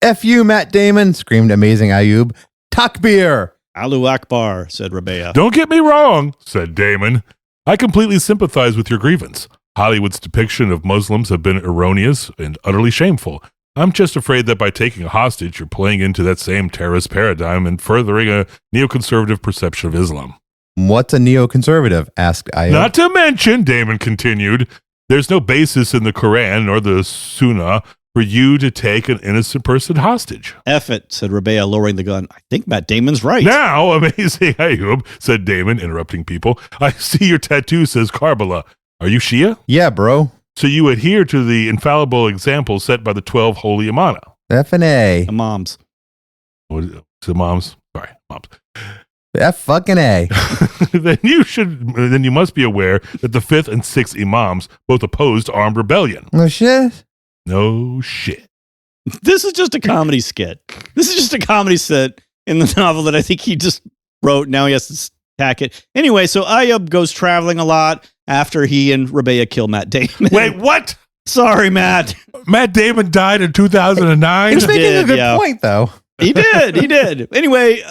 F you, Matt Damon, screamed amazing Ayub. Takbir! Allahu Akbar, said Rabea. Don't get me wrong, said Damon. I completely sympathize with your grievance. Hollywood's depiction of Muslims have been erroneous and utterly shameful. I'm just afraid that by taking a hostage, you're playing into that same terrorist paradigm and furthering a neoconservative perception of Islam. What's a neoconservative? Asked Ayub. Not to mention, Damon continued, there's no basis in the Quran or the Sunnah for you to take an innocent person hostage. F it, said Rabea, lowering the gun. I think Matt Damon's right. Now, amazing Ayub, said Damon, interrupting people. I see your tattoo says Karbala. Are you Shia? Yeah, bro. So you adhere to the infallible example set by the 12 holy Imana. F&A. The moms. What, the moms? Sorry, moms. F fucking A. then you must be aware that the 5th and 6th Imams both opposed armed rebellion. No shit. No shit. This is just a comedy skit. This is just a comedy set in the novel that I think he just wrote. Now he has to tack it. Anyway, so Ayub goes traveling a lot after he and Rabea kill Matt Damon. Wait, what? Sorry, Matt. Matt Damon died in 2009? He's making a good point, though. He did. Anyway,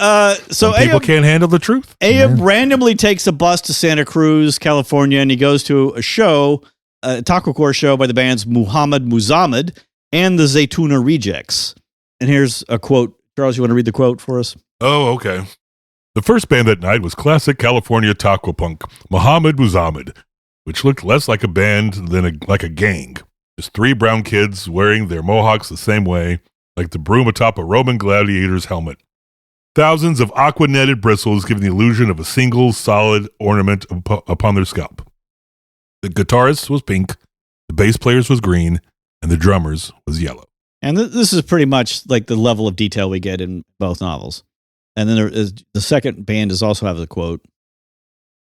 so people can't handle the truth. Ayub randomly takes a bus to Santa Cruz, California, and he goes to a show, a Taqwacore show by the bands Muhammad Muzammad and the Zaytuna Rejects. And here's a quote. Charles, you want to read the quote for us? Oh, okay. The first band that night was classic California Taqwa punk, Muhammad Muzammad, which looked less like a band than like a gang. Just 3 brown kids wearing their mohawks the same way, like the broom atop a Roman gladiator's helmet. Thousands of aqua-netted bristles giving the illusion of a single solid ornament upon their scalp. The guitarist was pink, the bass players was green, and the drummers was yellow. And this is pretty much like the level of detail we get in both novels. And then there is, the second band does also have the quote.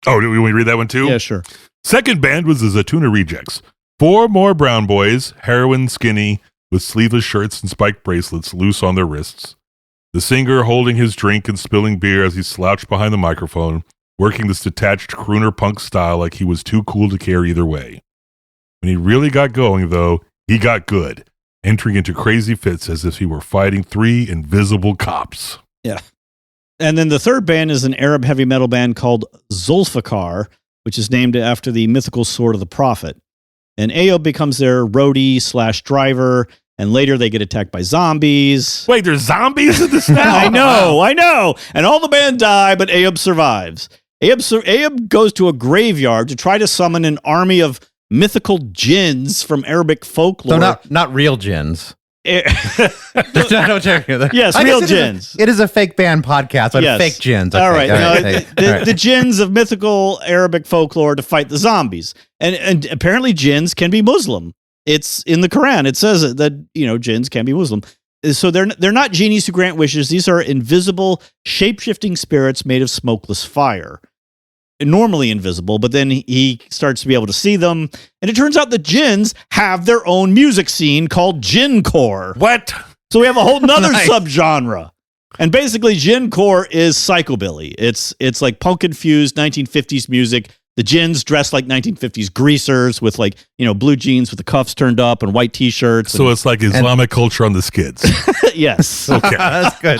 Oh, do we read that one too? Yeah, sure. Second band was the Zaytuna Rejects. 4 more brown boys, heroin skinny, with sleeveless shirts and spiked bracelets loose on their wrists. The singer holding his drink and spilling beer as he slouched behind the microphone, working this detached crooner punk style like he was too cool to care either way. When he really got going, though, he got good, entering into crazy fits as if he were fighting 3 invisible cops. Yeah. And then the third band is an Arab heavy metal band called Zulfikar, which is named after the mythical sword of the prophet. And Ayub becomes their roadie/driver, and later they get attacked by zombies. Wait, there's zombies in this now? I know. And all the band die, but Ayub survives. Ayub goes to a graveyard to try to summon an army of mythical jinns from Arabic folklore. So not real jinns. Yes, I real guess jinns. It is a fake band podcast, but Yes. fake jinns. All right. Okay. The jinns of mythical Arabic folklore to fight the zombies. And apparently jinns can be Muslim. It's in the Quran. It says that, jinns can be Muslim. So they're not genies who grant wishes. These are invisible, shape-shifting spirits made of smokeless fire. Normally invisible, but then he starts to be able to see them. And it turns out the jinns have their own music scene called Jincore. What? So we have a whole nother subgenre. And basically Jincore is psychobilly. It's like punk-infused 1950s music. The jinns dress like 1950s greasers with blue jeans with the cuffs turned up and white t-shirts. So it's like Islamic culture on the skids. Yes. Okay. That's good.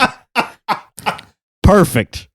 Perfect,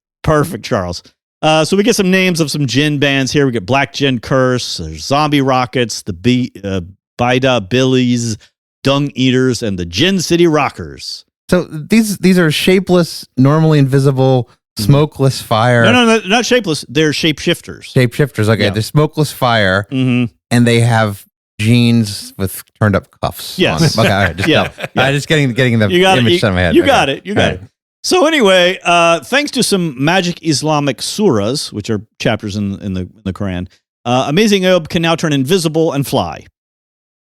Charles. So we get some names of some jinn bands here. We get Black Jinn Curse, there's Zombie Rockets, the Bida Billies, Dung Eaters, and the Jinn City Rockers. So these are shapeless, normally invisible, smokeless fire. No, not shapeless. They're shapeshifters. Shapeshifters. Okay, Yeah. they're smokeless fire, and they have jeans with turned up cuffs. Yes. On them. Okay, all right. Just getting the image set in my head. You got it. So anyway, thanks to some magic Islamic surahs, which are chapters in the Quran, Amazing Ayub can now turn invisible and fly.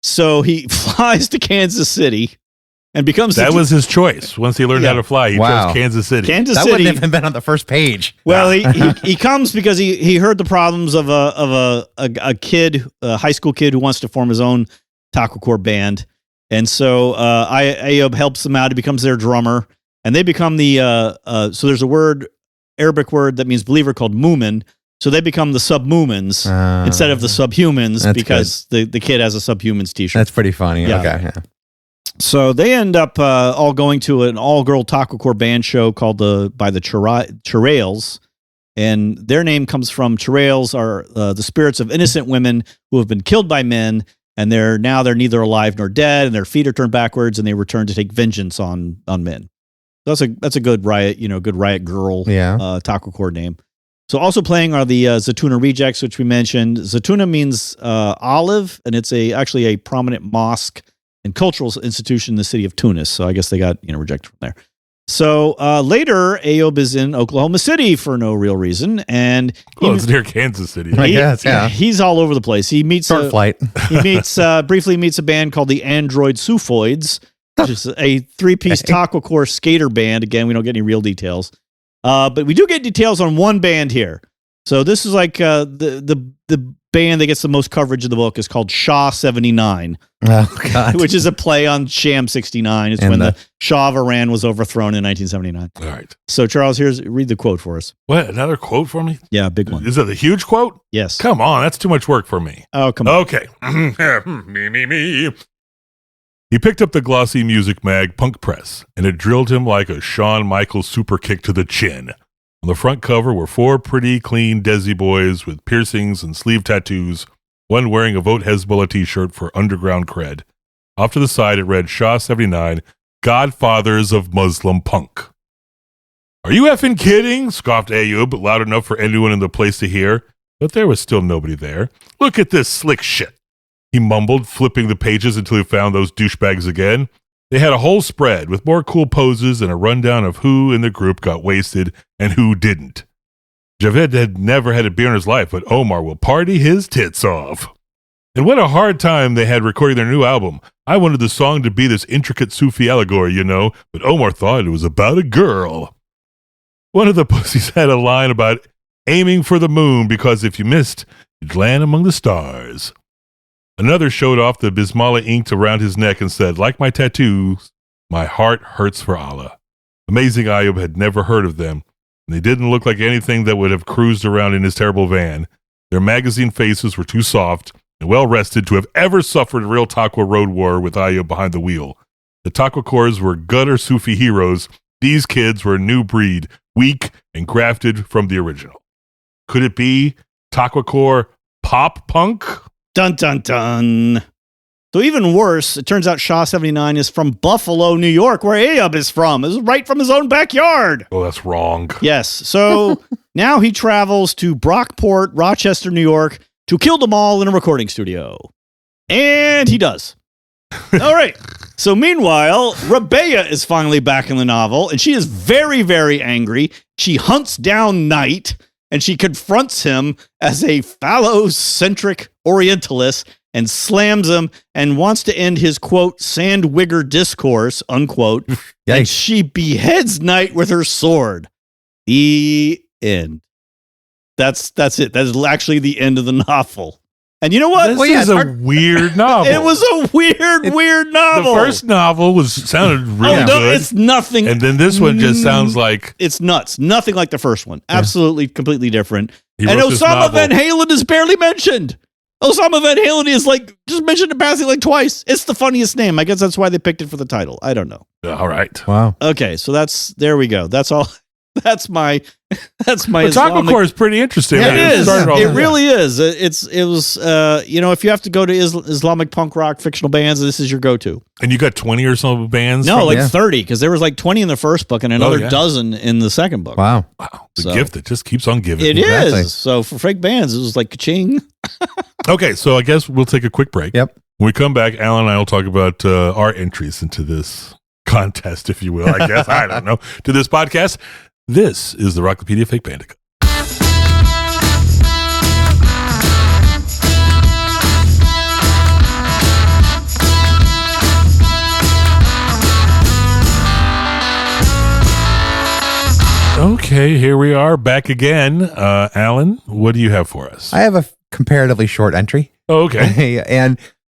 So he flies to Kansas City and becomes... That was his choice. Once he learned how to fly, he chose Kansas City. That wouldn't have been on the first page. Well, he comes because he heard the problems of a kid, a high school kid who wants to form his own Taqwacore band. And so Ayub helps them out. He becomes their drummer. And they become so there's a Arabic word that means believer called mu'min. So they become the submumins instead of the subhumans because the kid has a subhumans t-shirt. That's pretty funny. Yeah. Okay. Yeah. So they end up all going to an all-girl Taqwacore band show called by the Chirails. And their name comes from Chirails are the spirits of innocent women who have been killed by men. And they're neither alive nor dead. And their feet are turned backwards and they return to take vengeance on men. That's a good riot, good riot girl Taqwacore name. So also playing are the Zaytuna Rejects, which we mentioned. Zaytuna means olive, and it's actually a prominent mosque and cultural institution in the city of Tunis. So I guess they got rejected from there. So later, Ayub is in Oklahoma City for no real reason, and it's near Kansas City. I guess, yeah. He's all over the place. He meets flight. He briefly meets a band called the Android Suffoids, which is a 3-piece Taqwacore skater band. Again, we don't get any real details. But we do get details on one band here. So this is like the band that gets the most coverage in the book is called Shah 79, which is a play on Sham 69. It's when the Shah of Iran was overthrown in 1979. All right. So Charles, read the quote for us. What? Another quote for me? Yeah, big one. Is it a huge quote? Yes. Come on, that's too much work for me. Oh, come on. Okay. me. He picked up the glossy music mag Punk Press, and it drilled him like a Shawn Michaels super kick to the chin. On the front cover were 4 pretty, clean Desi boys with piercings and sleeve tattoos, one wearing a Vote Hezbollah t-shirt for underground cred. Off to the side, it read Shah 79, Godfathers of Muslim Punk. Are you effing kidding? Scoffed Ayub, loud enough for anyone in the place to hear, but there was still nobody there. Look at this slick shit, he mumbled, flipping the pages until he found those douchebags again. They had a whole spread with more cool poses and a rundown of who in the group got wasted and who didn't. Javed had never had a beer in his life, but Omar will party his tits off. And what a hard time they had recording their new album. I wanted the song to be this intricate Sufi allegory, but Omar thought it was about a girl. One of the pussies had a line about aiming for the moon because if you missed, you'd land among the stars. Another showed off the Bismillah inked around his neck and said, like my tattoos, my heart hurts for Allah. Amazing Ayub had never heard of them, and they didn't look like anything that would have cruised around in his terrible van. Their magazine faces were too soft and well-rested to have ever suffered a real Taqwa road war with Ayub behind the wheel. The Taqwacores were gutter Sufi heroes. These kids were a new breed, weak and grafted from the original. Could it be Taqwacore pop punk? Dun, dun, dun. So even worse, it turns out Shah 79 is from Buffalo, New York, where Ayub is from. It's right from his own backyard. Oh, that's wrong. Yes. So now he travels to Brockport, Rochester, New York, to kill them all in a recording studio. And he does. All right. So meanwhile, Rabea is finally back in the novel, and she is very, very angry. She hunts down Knight, and she confronts him as a phallocentric Orientalist and slams him and wants to end his, quote, sandwigger discourse, unquote. And she beheads Knight with her sword. The end. That's it. That is actually the end of the novel. And you know what? This is a weird novel. It was a weird novel. The first novel sounded really good. It's nothing. And then this one just sounds like... It's nuts. Nothing like the first one. Absolutely, completely different. And Osama Van Halen is barely mentioned. Osama Van Halen is just mentioned in passing twice. It's the funniest name. I guess that's why they picked it for the title. I don't know. All right. Wow. Okay, so there we go. That's all. That's my Taqwacore is pretty interesting. Yeah, it is. It really is. It was if you have to go to Islamic punk rock fictional bands, this is your go-to. And you got 20 or so bands? No, 30, because there was 20 in the first book and another dozen in the second book. Wow. The gift that just keeps on giving. It is. So for fake bands, it was like ka-ching. Okay, so I guess we'll take a quick break. Yep. When we come back, Alan and I will talk about our entries into this contest, if you will, I guess. I don't know. To this podcast. This is the Rocklopedia Fake Bandicoot. Okay, here we are back again. Alan, what do you have for us? I have a comparatively short entry. Oh, okay.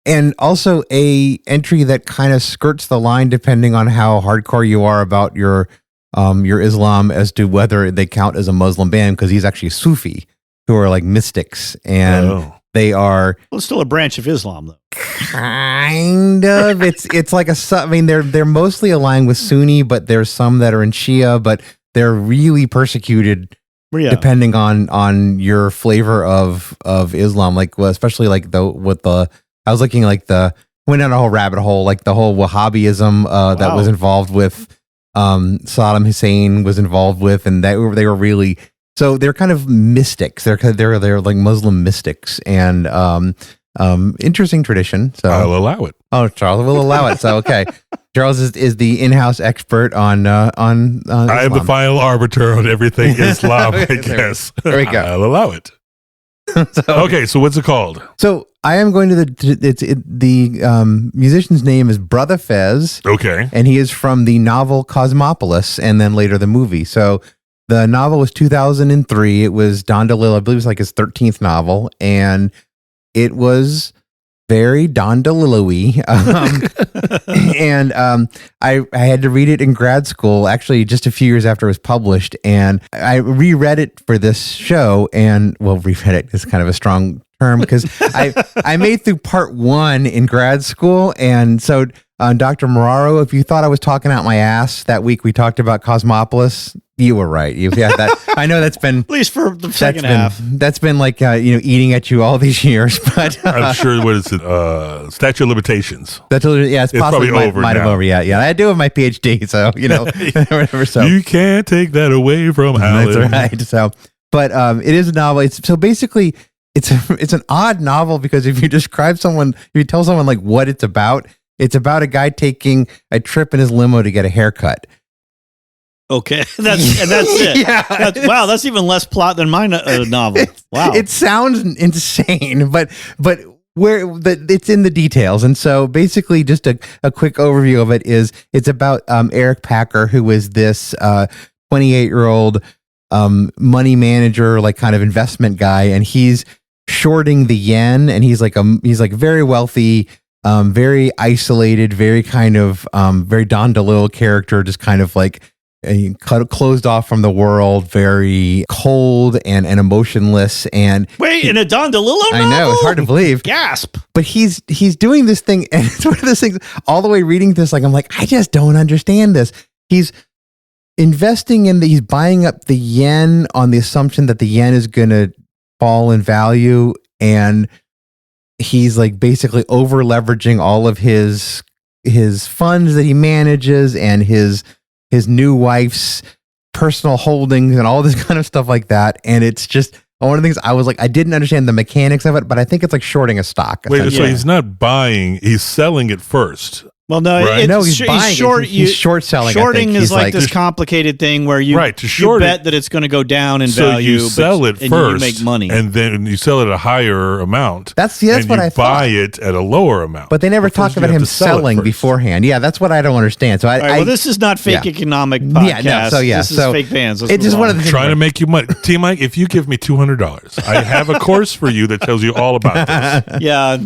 and also a entry that kind of skirts the line depending on how hardcore you are about your Islam as to whether they count as a Muslim band, because he's actually Sufi, who are mystics, and they are. Well, it's still a branch of Islam, though. Kind of. It's like they're mostly aligned with Sunni, but there's some that are in Shia, but they're really persecuted depending on your flavor of Islam. Especially I was looking went down a whole rabbit hole, the whole Wahhabism that was involved with. Saddam Hussein was involved with, and they were really, so they're kind of mystics. They're like Muslim mystics, and interesting tradition. So I'll allow it. Oh, Charles will allow it. So okay, Charles is the in-house expert on I am the final arbiter on everything Islam. I guess there we go. I'll allow it. Okay, so what's it called? So I am going to the musician's name is Brother Fez. Okay. And he is from the novel Cosmopolis and then later the movie. So The novel was 2003. It was Don Dellilo, I believe it was like his 13th novel, and it was very Don Dellilo-y. I had to read it in grad school, actually just a few years after it was published, and I reread it for this show, and reread it is kind of a strong term because I made through part 1 in grad school, and so Dr. Moraro, if you thought I was talking out my ass that week we talked about Cosmopolis, you were right. You had that. I know that's been at least for the second half. That's been like eating at you all these years. But I'm sure what is it? Statute of limitations. It's possibly probably over might have now. over. Yeah. I do have my PhD, so whatever. So you can't take that away from Alan. that's right. So, but it is a novel. Basically it's an odd novel because if you describe someone, if you tell someone like what it's about a guy taking a trip in his limo to get a haircut. Okay, that's it. Yeah, that's even less plot than my novel. Wow, it sounds insane, but it's in the details. And so basically just a quick overview of it is it's about Eric Packer, who is this 28-year-old money manager, like kind of investment guy, and he's shorting the yen, and he's like very wealthy, very isolated, very kind of very Don Dellilo character, just kind of like closed off from the world, very cold and emotionless. And wait, in a Don Dellilo novel? I know, it's hard to believe. Gasp! But he's doing this thing, and it's one of those things. All the way reading this, like I'm like, I just don't understand this. He's investing he's buying up the yen on the assumption that the yen is going to fall in value, and he's like basically over leveraging all of his funds that he manages and his new wife's personal holdings and all this kind of stuff like that. And it's just one of the things I was like, I didn't understand the mechanics of it, but I think it's like shorting a stock. Wait, so he's not buying, he's selling it first. Well, no, right? He's buying it. He's short selling. Shorting is like this complicated thing where you bet that it's going to go down in value. So you sell it first, and you make money, and then you sell it at a higher amount. That's what I thought. Buy it at a lower amount, but they never talk about him selling beforehand. Yeah, that's what I don't understand. So well, this is not fake economic podcast. This is fake fans. It's just one of the things trying to make you money. T Mike, if you give me $200, I have a course for you that tells you all about this. Yeah.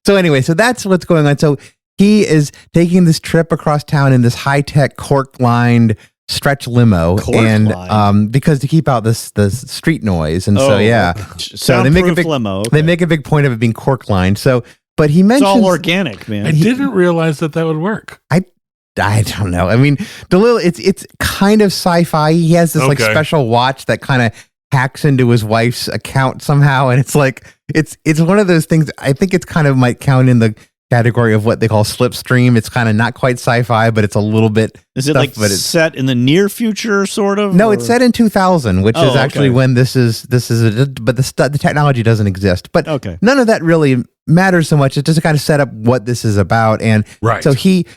So anyway, so that's what's going on. So he is taking this trip across town in this high-tech cork-lined stretch limo, because to keep out the street noise, and so they make a big limo. Okay. They make a big point of it being cork-lined. So, but he mentions it's all organic, man. I didn't realize that would work. I don't know. I mean, Dellilo, it's kind of sci-fi. He has this like special watch that kind of hacks into his wife's account somehow, and it's like it's one of those things. I think it's kind of might count in the category of what they call slipstream. It's kind of not quite sci-fi, but it's a a bit. Is it like set in the near future, sort of? No, it's set in 2000, which is actually when but the technology doesn't exist. But none of that really matters so much. It's just to kind of set up what this is about. And so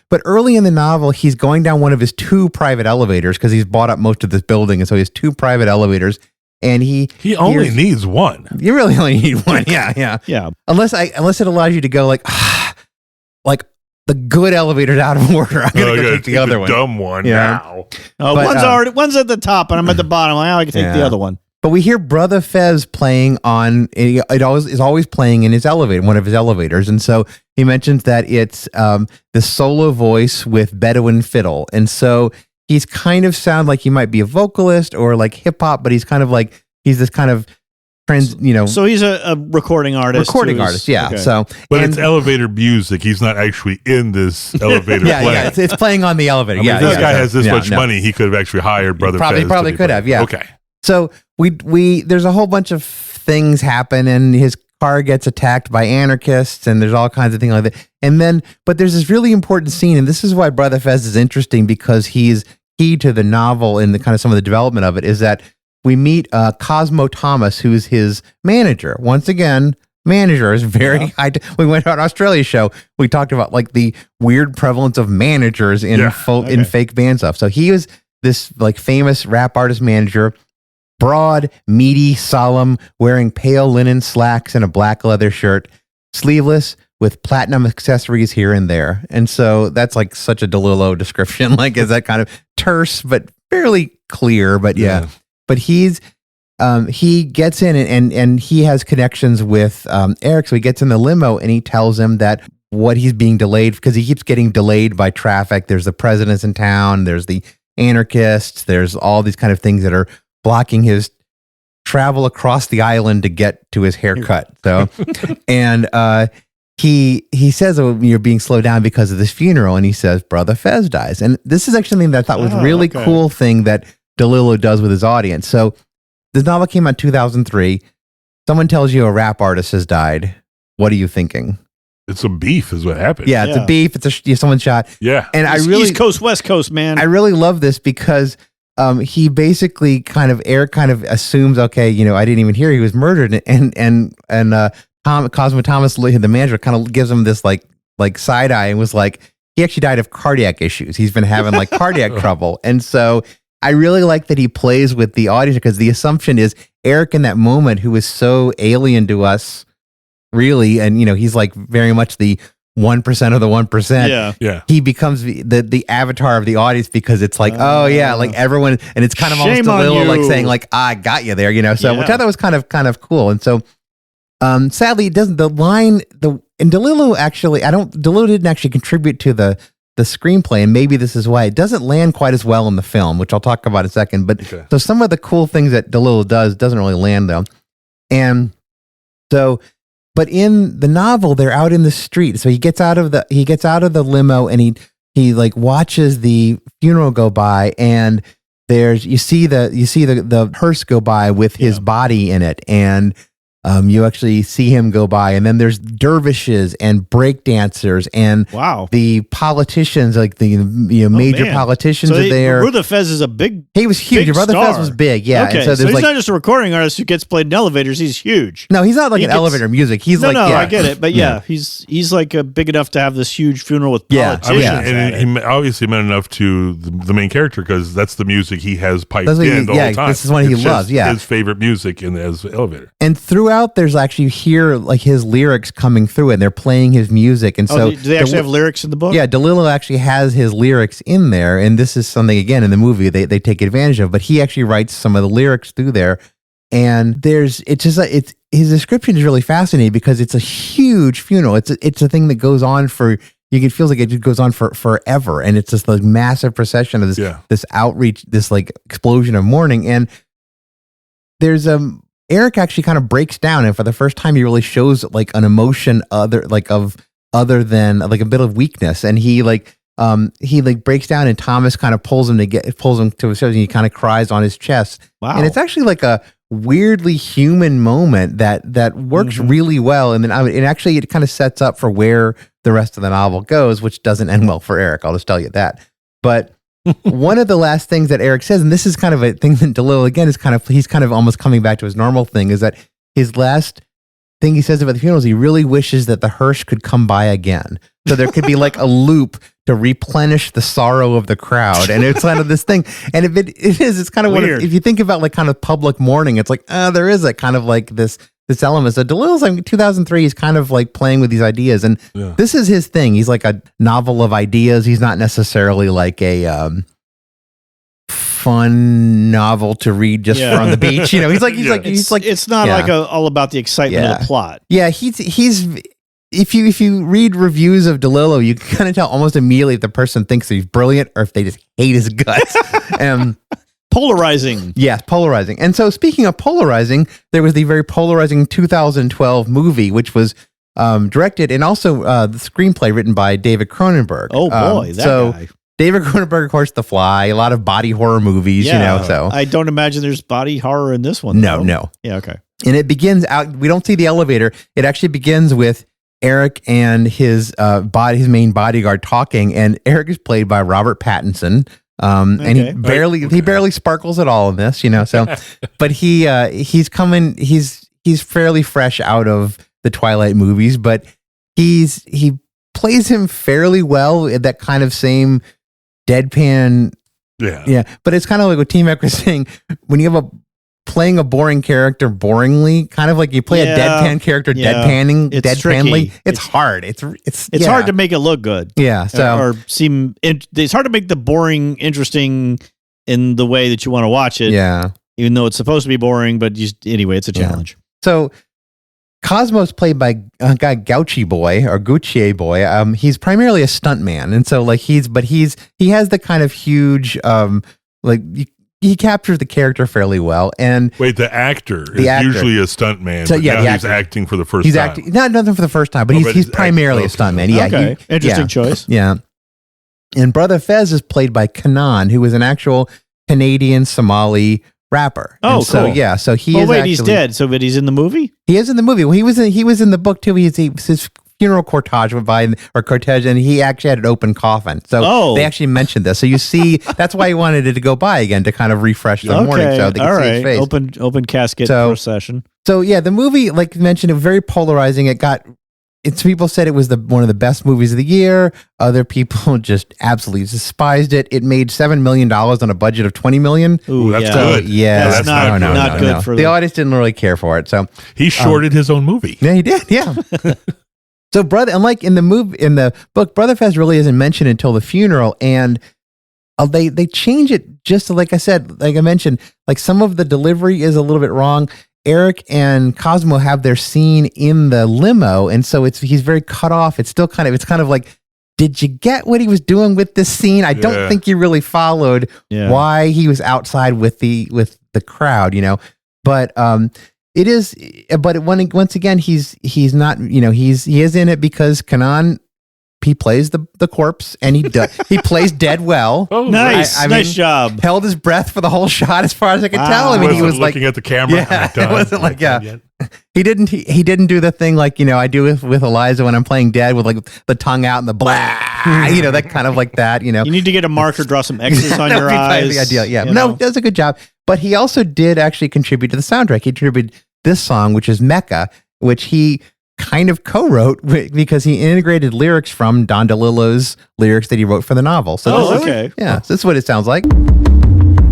but early in the novel, he's going down one of his 2 private elevators because he's bought up most of this building, and so he has 2 private elevators. And he only needs one. You really only need one. Yeah. Unless it allows you to go like the good elevator's out of order. I'm gonna go take the other one. Dumb one now. One's at the top and I'm at the bottom. I can take the other one. But we hear Brother Fez playing on it. Is always playing in his elevator, one of his elevators, and so he mentions that it's the solo voice with Bedouin fiddle, and so he's kind of sound like he might be a vocalist or like hip hop, but he's kind of like he's this kind of So he's a recording artist. Yeah. Okay. So, but it's elevator music. He's not actually in this elevator. Yeah. It's playing on the elevator. I mean, this guy has this much money. He could have actually hired Brother Fez. Probably could have. Yeah. Okay. So we there's a whole bunch of things happen, and his car gets attacked by anarchists, and there's all kinds of things like that. And then, but there's this really important scene, and this is why Brother Fez is interesting, because he's key to the novel and the kind of some of the development of it, is that we meet Cosmo Thomas, who's his manager. Once again, manager is very high. We went on an Australia show. We talked about like the weird prevalence of managers in in fake band stuff. So he was this like famous rap artist manager, broad, meaty, solemn, wearing pale linen slacks and a black leather shirt, sleeveless, with platinum accessories here and there. And so that's like such a Dellilo description. Like, is that kind of terse but fairly clear, but but he gets in and he has connections with Eric. So he gets in the limo and he tells him that what he's being delayed because he keeps getting delayed by traffic. There's the presidents in town. There's the anarchists. There's all these kind of things that are blocking his travel across the island to get to his haircut. So, and he says, "Oh, you're being slowed down because of this funeral." And he says, "Brother Fez dies." And this is actually something that I thought was really cool thing that Dellilo does with his audience. So this novel came out in 2003. Someone tells you a rap artist has died. What are you thinking? It's a beef is what happened. Yeah, it's a beef. It's someone shot. Yeah. And it's I really East Coast, West Coast, man. I really love this because he basically Eric kind of assumes, okay, I didn't even hear he was murdered, and Cosmo Thomas, the manager, kind of gives him this like side eye and was like, he actually died of cardiac issues. He's been having like cardiac trouble, and so I really like that he plays with the audience because the assumption is Eric in that moment, who is so alien to us, really, and he's like very much the 1% of the 1%. Yeah. He becomes the avatar of the audience because it's like, oh yeah, like everyone, and it's kind of almost a little like saying like, I got you there, So which I thought was kind of cool. And so sadly it doesn't, and Dellilo didn't actually contribute to the screenplay, and maybe this is why it doesn't land quite as well in the film, which I'll talk about in a second. But so some of the cool things that Dellilo doesn't really land though. And so, but in the novel, they're out in the street. So he gets out of the limo and he like watches the funeral go by, and you see the hearse go by with his body in it, and you actually see him go by, and then there's dervishes and break dancers and the politicians, like the major politicians are there. Brother Fez is a big. He was huge. Your Brother Fez was big, yeah. Okay, and so he's not just a recording artist who gets played in elevators. He's huge. No, he's not like an elevator music. He's I get it, but he's like big enough to have this huge funeral with politicians. And he obviously meant enough to the main character because that's the music he has piped in the whole time. This is what he loves. Yeah, his favorite music as elevator. And throughout, there's actually hear like his lyrics coming through it, and they're playing his music. And so do they actually have lyrics in the book? Yeah, Dellilo actually has his lyrics in there, and this is something again in the movie they take advantage of. But he actually writes some of the lyrics through there, and his description is really fascinating because it's a huge funeral. It's a thing that goes on for. It feels like it just goes on for forever, and it's just like massive procession of this outreach, this like explosion of mourning, and there's Eric actually kind of breaks down, and for the first time, he really shows like an emotion other than like a bit of weakness, and he breaks down, and Thomas kind of pulls him to his chest, and he kind of cries on his chest. Wow! And it's actually like a weirdly human moment that works really well, and then it kind of sets up for where the rest of the novel goes, which doesn't end well for Eric. I'll just tell you that, but. One of the last things that Eric says, and this is kind of a thing that Dellilo again he's kind of almost coming back to his normal thing, is that his last thing he says about the funeral is he really wishes that the hearse could come by again, so there could be like a loop to replenish the sorrow of the crowd. And it's kind of this thing, and it's kind of weird. If you think about like kind of public mourning, it's like there is a kind of like this element. So Delillo's like 2003, he's kind of like playing with these ideas, and this is his thing. He's like a novel of ideas. He's not necessarily like a fun novel to read just for on the beach. He's like it's not like all about the excitement of the plot. Yeah, he's if you read reviews of Dellilo, you can kind of tell almost immediately if the person thinks he's brilliant or if they just hate his guts. Polarizing. Yes, polarizing. And so speaking of polarizing, there was the very polarizing 2012 movie, which was directed and also the screenplay written by David Cronenberg. Oh boy, that guy. David Cronenberg, of course, The Fly, a lot of body horror movies, so. I don't imagine there's body horror in this one. No. Yeah, okay. And it begins out, we don't see the elevator. It actually begins with Eric and his main bodyguard talking, and Eric is played by Robert Pattinson. And he barely sparkles at all in this, so, but he's fairly fresh out of the Twilight movies, but he plays him fairly well in that kind of same deadpan. Yeah. But it's kind of like what T-Mac was saying, when you have playing a boring character boringly, kind of like you play a deadpan character deadpanly. It's hard. It's hard to make it look good. Yeah. So or seem. It's hard to make the boring interesting in the way that you want to watch it. Yeah. Even though it's supposed to be boring, but anyway, it's a challenge. So Cosmo's played by a guy Gauchi Boy or Gucci Boy. He's primarily a stuntman, and so he has the kind of huge he captures the character fairly well. And wait, the actor is usually a stuntman. So now he's acting for the first time. He's acting nothing for the first time, but he's primarily a stuntman. Yeah, okay. Interesting choice. Yeah, and Brother Fez is played by Kanan, who is an actual Canadian Somali rapper. Oh, and so cool. yeah, so he Oh is. wait, he's dead. So, but he's in the movie. He is in the movie. Well, he was in the book too. His funeral cortege went by, and he actually had an open coffin. So they actually mentioned this. So you see, that's why he wanted it to go by again to kind of refresh the morning, so they could see his face. Open casket procession. So yeah, the movie, like you mentioned, it was very polarizing. People said it was one of the best movies of the year. Other people just absolutely despised it. It made $7 million on a budget of $20 million. Ooh, that's good. Yeah, that's not good for the audience didn't really care for it. So he shorted his own movie. Yeah, he did. Yeah. So unlike in the book, Brother Fez really isn't mentioned until the funeral, and they change it just to, like I mentioned, like some of the delivery is a little bit wrong. Eric and Cosmo have their scene in the limo, and so he's very cut off. It's kind of like, did you get what he was doing with this scene? I don't think you really followed why he was outside with the crowd, But it is, but once again, he's not, he is in it because Kanan. He plays the corpse, and he plays dead well. Oh, nice, nice job. Held his breath for the whole shot, as far as I could tell. I mean, he was looking at the camera. Yeah, it wasn't like He didn't do the thing like I do with Eliza when I'm playing dead with like the tongue out and the blah, that kind of like that. You need to get a marker, draw some X's on your eyes. The ideal, yeah. No, does a good job. But he also did actually contribute to the soundtrack. He contributed this song, which is Mecca, which he kind of co-wrote because he integrated lyrics from Don Dellililo's lyrics that he wrote for the novel. So okay. Yeah, so this is what it sounds like.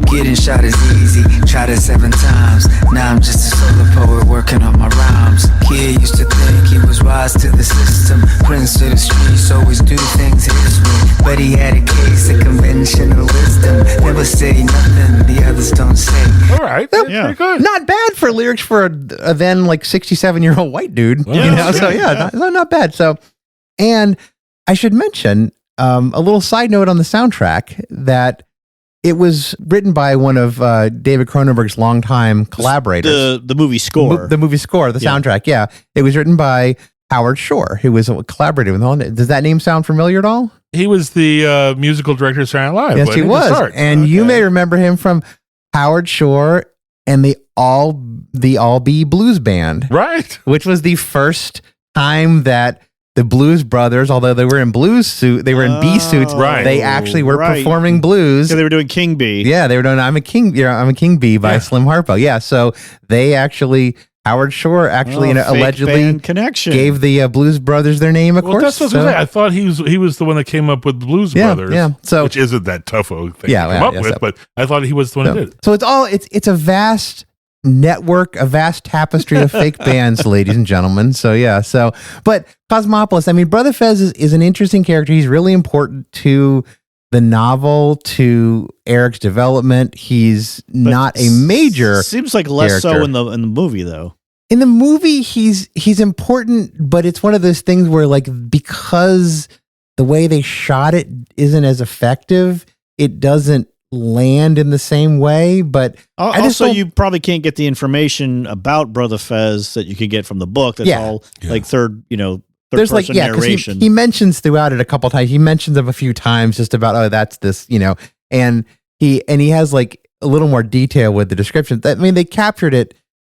Getting shot is easy, tried it 7 times. Now I'm just a solo poet working on my rhymes. Kid used to think he was wise to the system. Prince of the streets, always do things his way. But he had a case of conventional wisdom. Never say nothing the others don't say. All right, that's pretty good. Not bad for lyrics for a then like 67-year-old white dude. Well, So yeah, not bad. So, and I should mention a little side note on the soundtrack that it was written by one of David Cronenberg's longtime collaborators. The movie score. The movie score, the soundtrack, yeah. It was written by Howard Shore, who was a collaborator with all. Does that name sound familiar at all? He was the musical director of Saturday Night Live. Yes, he was. And you may remember him from Howard Shore and the All Be Blues Band. Right. Which was the first time that the Blues Brothers, although they were in blues suit, they were in bee suits. Right. They actually were performing blues. Yeah, they were doing King Bee. Yeah, they were doing I'm a King Bee by Slim Harpo. Yeah, so they actually Howard Shore actually allegedly gave the Blues Brothers their name. Of course, that's what I was saying. I thought he was the one that came up with Blues Brothers. Yeah, so which isn't that tougho thing to come up with, but I thought he was the one who did it. So it's a vast network, a vast tapestry of fake bands, ladies and gentlemen. So yeah, but Cosmopolis, I mean, Brother Fez is an interesting character. He's really important to the novel, to Eric's development. He's not a major. Seems like less character. so in the movie though. In the movie, he's important, but it's one of those things where like because the way they shot it isn't as effective, it doesn't land in the same way. But also you probably can't get the information about Brother Fez that you could get from the book. That's all like third there's person narration. He mentions throughout it a couple times. He mentions them a few times just about that's this, and he has like a little more detail with the description. I mean, they captured it.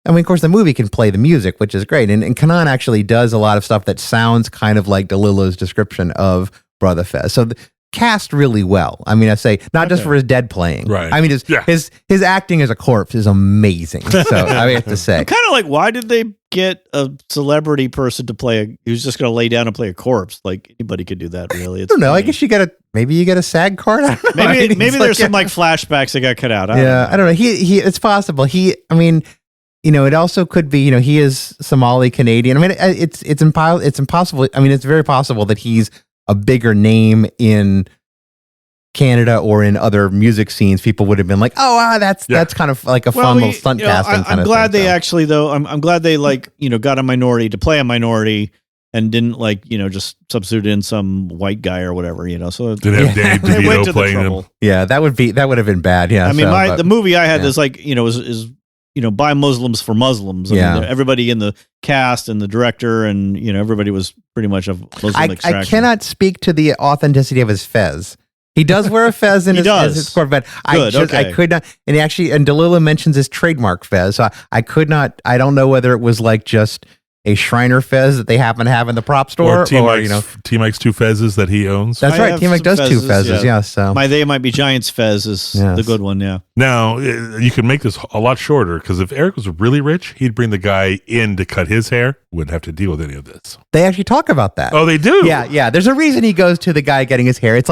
I mean, of course, the movie can play the music, which is great, and Kanan actually does a lot of stuff that sounds kind of like Dellililo's description of Brother Fez. So cast really well. I mean, I say not just for his dead playing. Right. I mean, his acting as a corpse is amazing. So I have to say, I'm kind of like, why did they get a celebrity person to play who's just going to lay down and play a corpse? Like anybody could do that, really. It's I don't know. funny. I guess you get a SAG card. I don't know. Maybe there's some like flashbacks that got cut out. I don't know. He it's possible. I mean, it also could be, he is Somali Canadian. I mean, it's impossible. I mean, it's very possible that he's a bigger name in Canada or in other music scenes, people would have been like, "Oh, that's kind of like a fun little stunt casting." I'm glad they actually, though. I'm glad they got a minority to play a minority and didn't just substitute in some white guy or whatever. So didn't have Dave DeVito playing him. Yeah, that would have been bad. Yeah, I mean, the movie I had is is by Muslims for Muslims. I mean, everybody in the cast and the director and everybody was pretty much of Muslim extraction. I cannot speak to the authenticity of his fez. He does wear a fez in his Corvette. I could not, and Dellilo mentions his trademark fez. So I could not. I don't know whether it was just a Shriner fez that they happen to have in the prop store, or T-Mike's two fezzes that he owns. That's right. T-Mike does two fezzes. Yeah. So They Might Be Giants fez is the good one. Yeah. Now you can make this a lot shorter because if Eric was really rich, he'd bring the guy in to cut his hair. Wouldn't have to deal with any of this. They actually talk about that. Oh, they do. Yeah. There's a reason he goes to the guy getting his hair. It's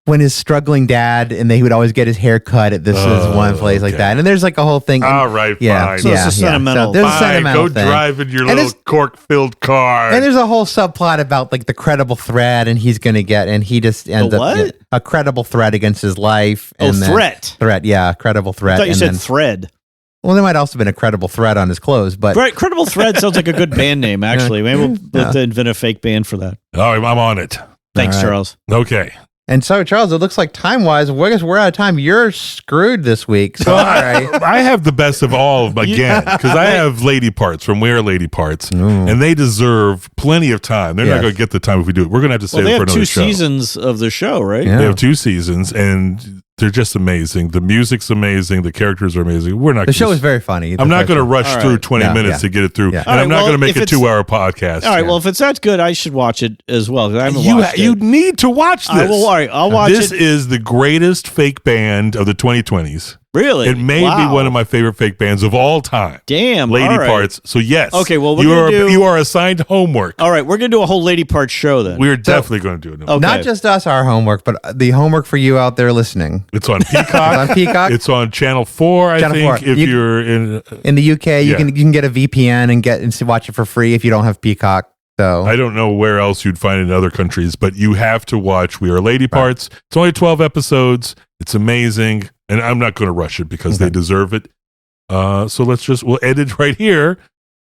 when his struggling dad, and he would always get his hair cut at this one place like that. And there's a whole thing. All right, fine. So it's a sentimental. So there's a sentimental thing. Go drive in your little cork-filled car. And there's a whole subplot about the credible threat, and he's going to get, and he just ends up a credible threat against his life. And threat. Threat, yeah, credible threat. I thought you said thread. Well, there might also have been a credible threat on his clothes, but Credible Thread sounds like a good band name. Actually, maybe we'll invent a fake band for that. All right, I'm on it. Thanks, Charles. Okay. And so, Charles, it looks like time-wise, I guess we're out of time. You're screwed this week. So, all right. I have the best of all again, because I have lady parts from Where Lady Parts, and they deserve plenty of time. They're not going to get the time if we do it. We're going to have to save it for another show. They have 2 seasons of the show, right? Yeah. They have 2 seasons, and they're just amazing. The music's amazing. The characters are amazing. The show is very funny. I'm not going to rush through 20 minutes to get it through, and I'm not going to make a 2-hour podcast. All right. Well, if it's that good, I should watch it as well. I haven't watched it. You need to watch this. All right, I'll watch it. This is the greatest fake band of the 2020s. Really? It may be one of my favorite fake bands of all time. Damn. Lady Parts. So yes. Okay, well, you are assigned homework. All right, we're going to do a whole Lady Parts show then. We're definitely going to do it. Okay. Not just us, our homework, but the homework for you out there listening. It's on Peacock. It's on Channel 4, I think. If you're in the UK, you can get a VPN and watch it for free if you don't have Peacock. So I don't know where else you'd find it in other countries, but you have to watch We Are Lady Parts. It's only 12 episodes. It's amazing. And I'm not going to rush it because they deserve it. So we'll end it right here.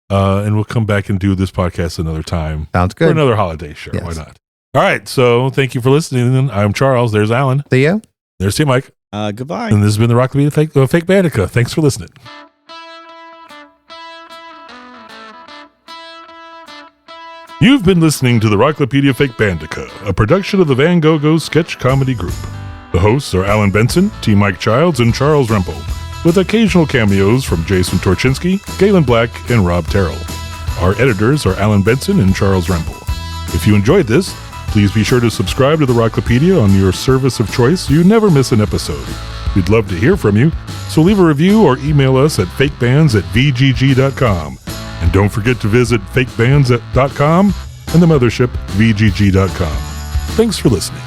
And we'll come back and do this podcast another time. Sounds good. For another holiday show. Yes. Why not? All right. So thank you for listening. I'm Charles. There's Alan. See you. There's T-Mike. Goodbye. And this has been the Rockabye Fake Bandica. Thanks for listening. You've been listening to the Rocklopedia Fake Bandica, a production of the Van Gogh Sketch Comedy Group. The hosts are Alan Benson, T. Mike Childs, and Charles Rempel, with occasional cameos from Jason Torchinsky, Galen Black, and Rob Terrell. Our editors are Alan Benson and Charles Rempel. If you enjoyed this, please be sure to subscribe to the Rocklopedia on your service of choice so you never miss an episode. We'd love to hear from you, so leave a review or email us at fakebands@vgg.com. And don't forget to visit fakebands.com and the mothership, vgg.com. Thanks for listening.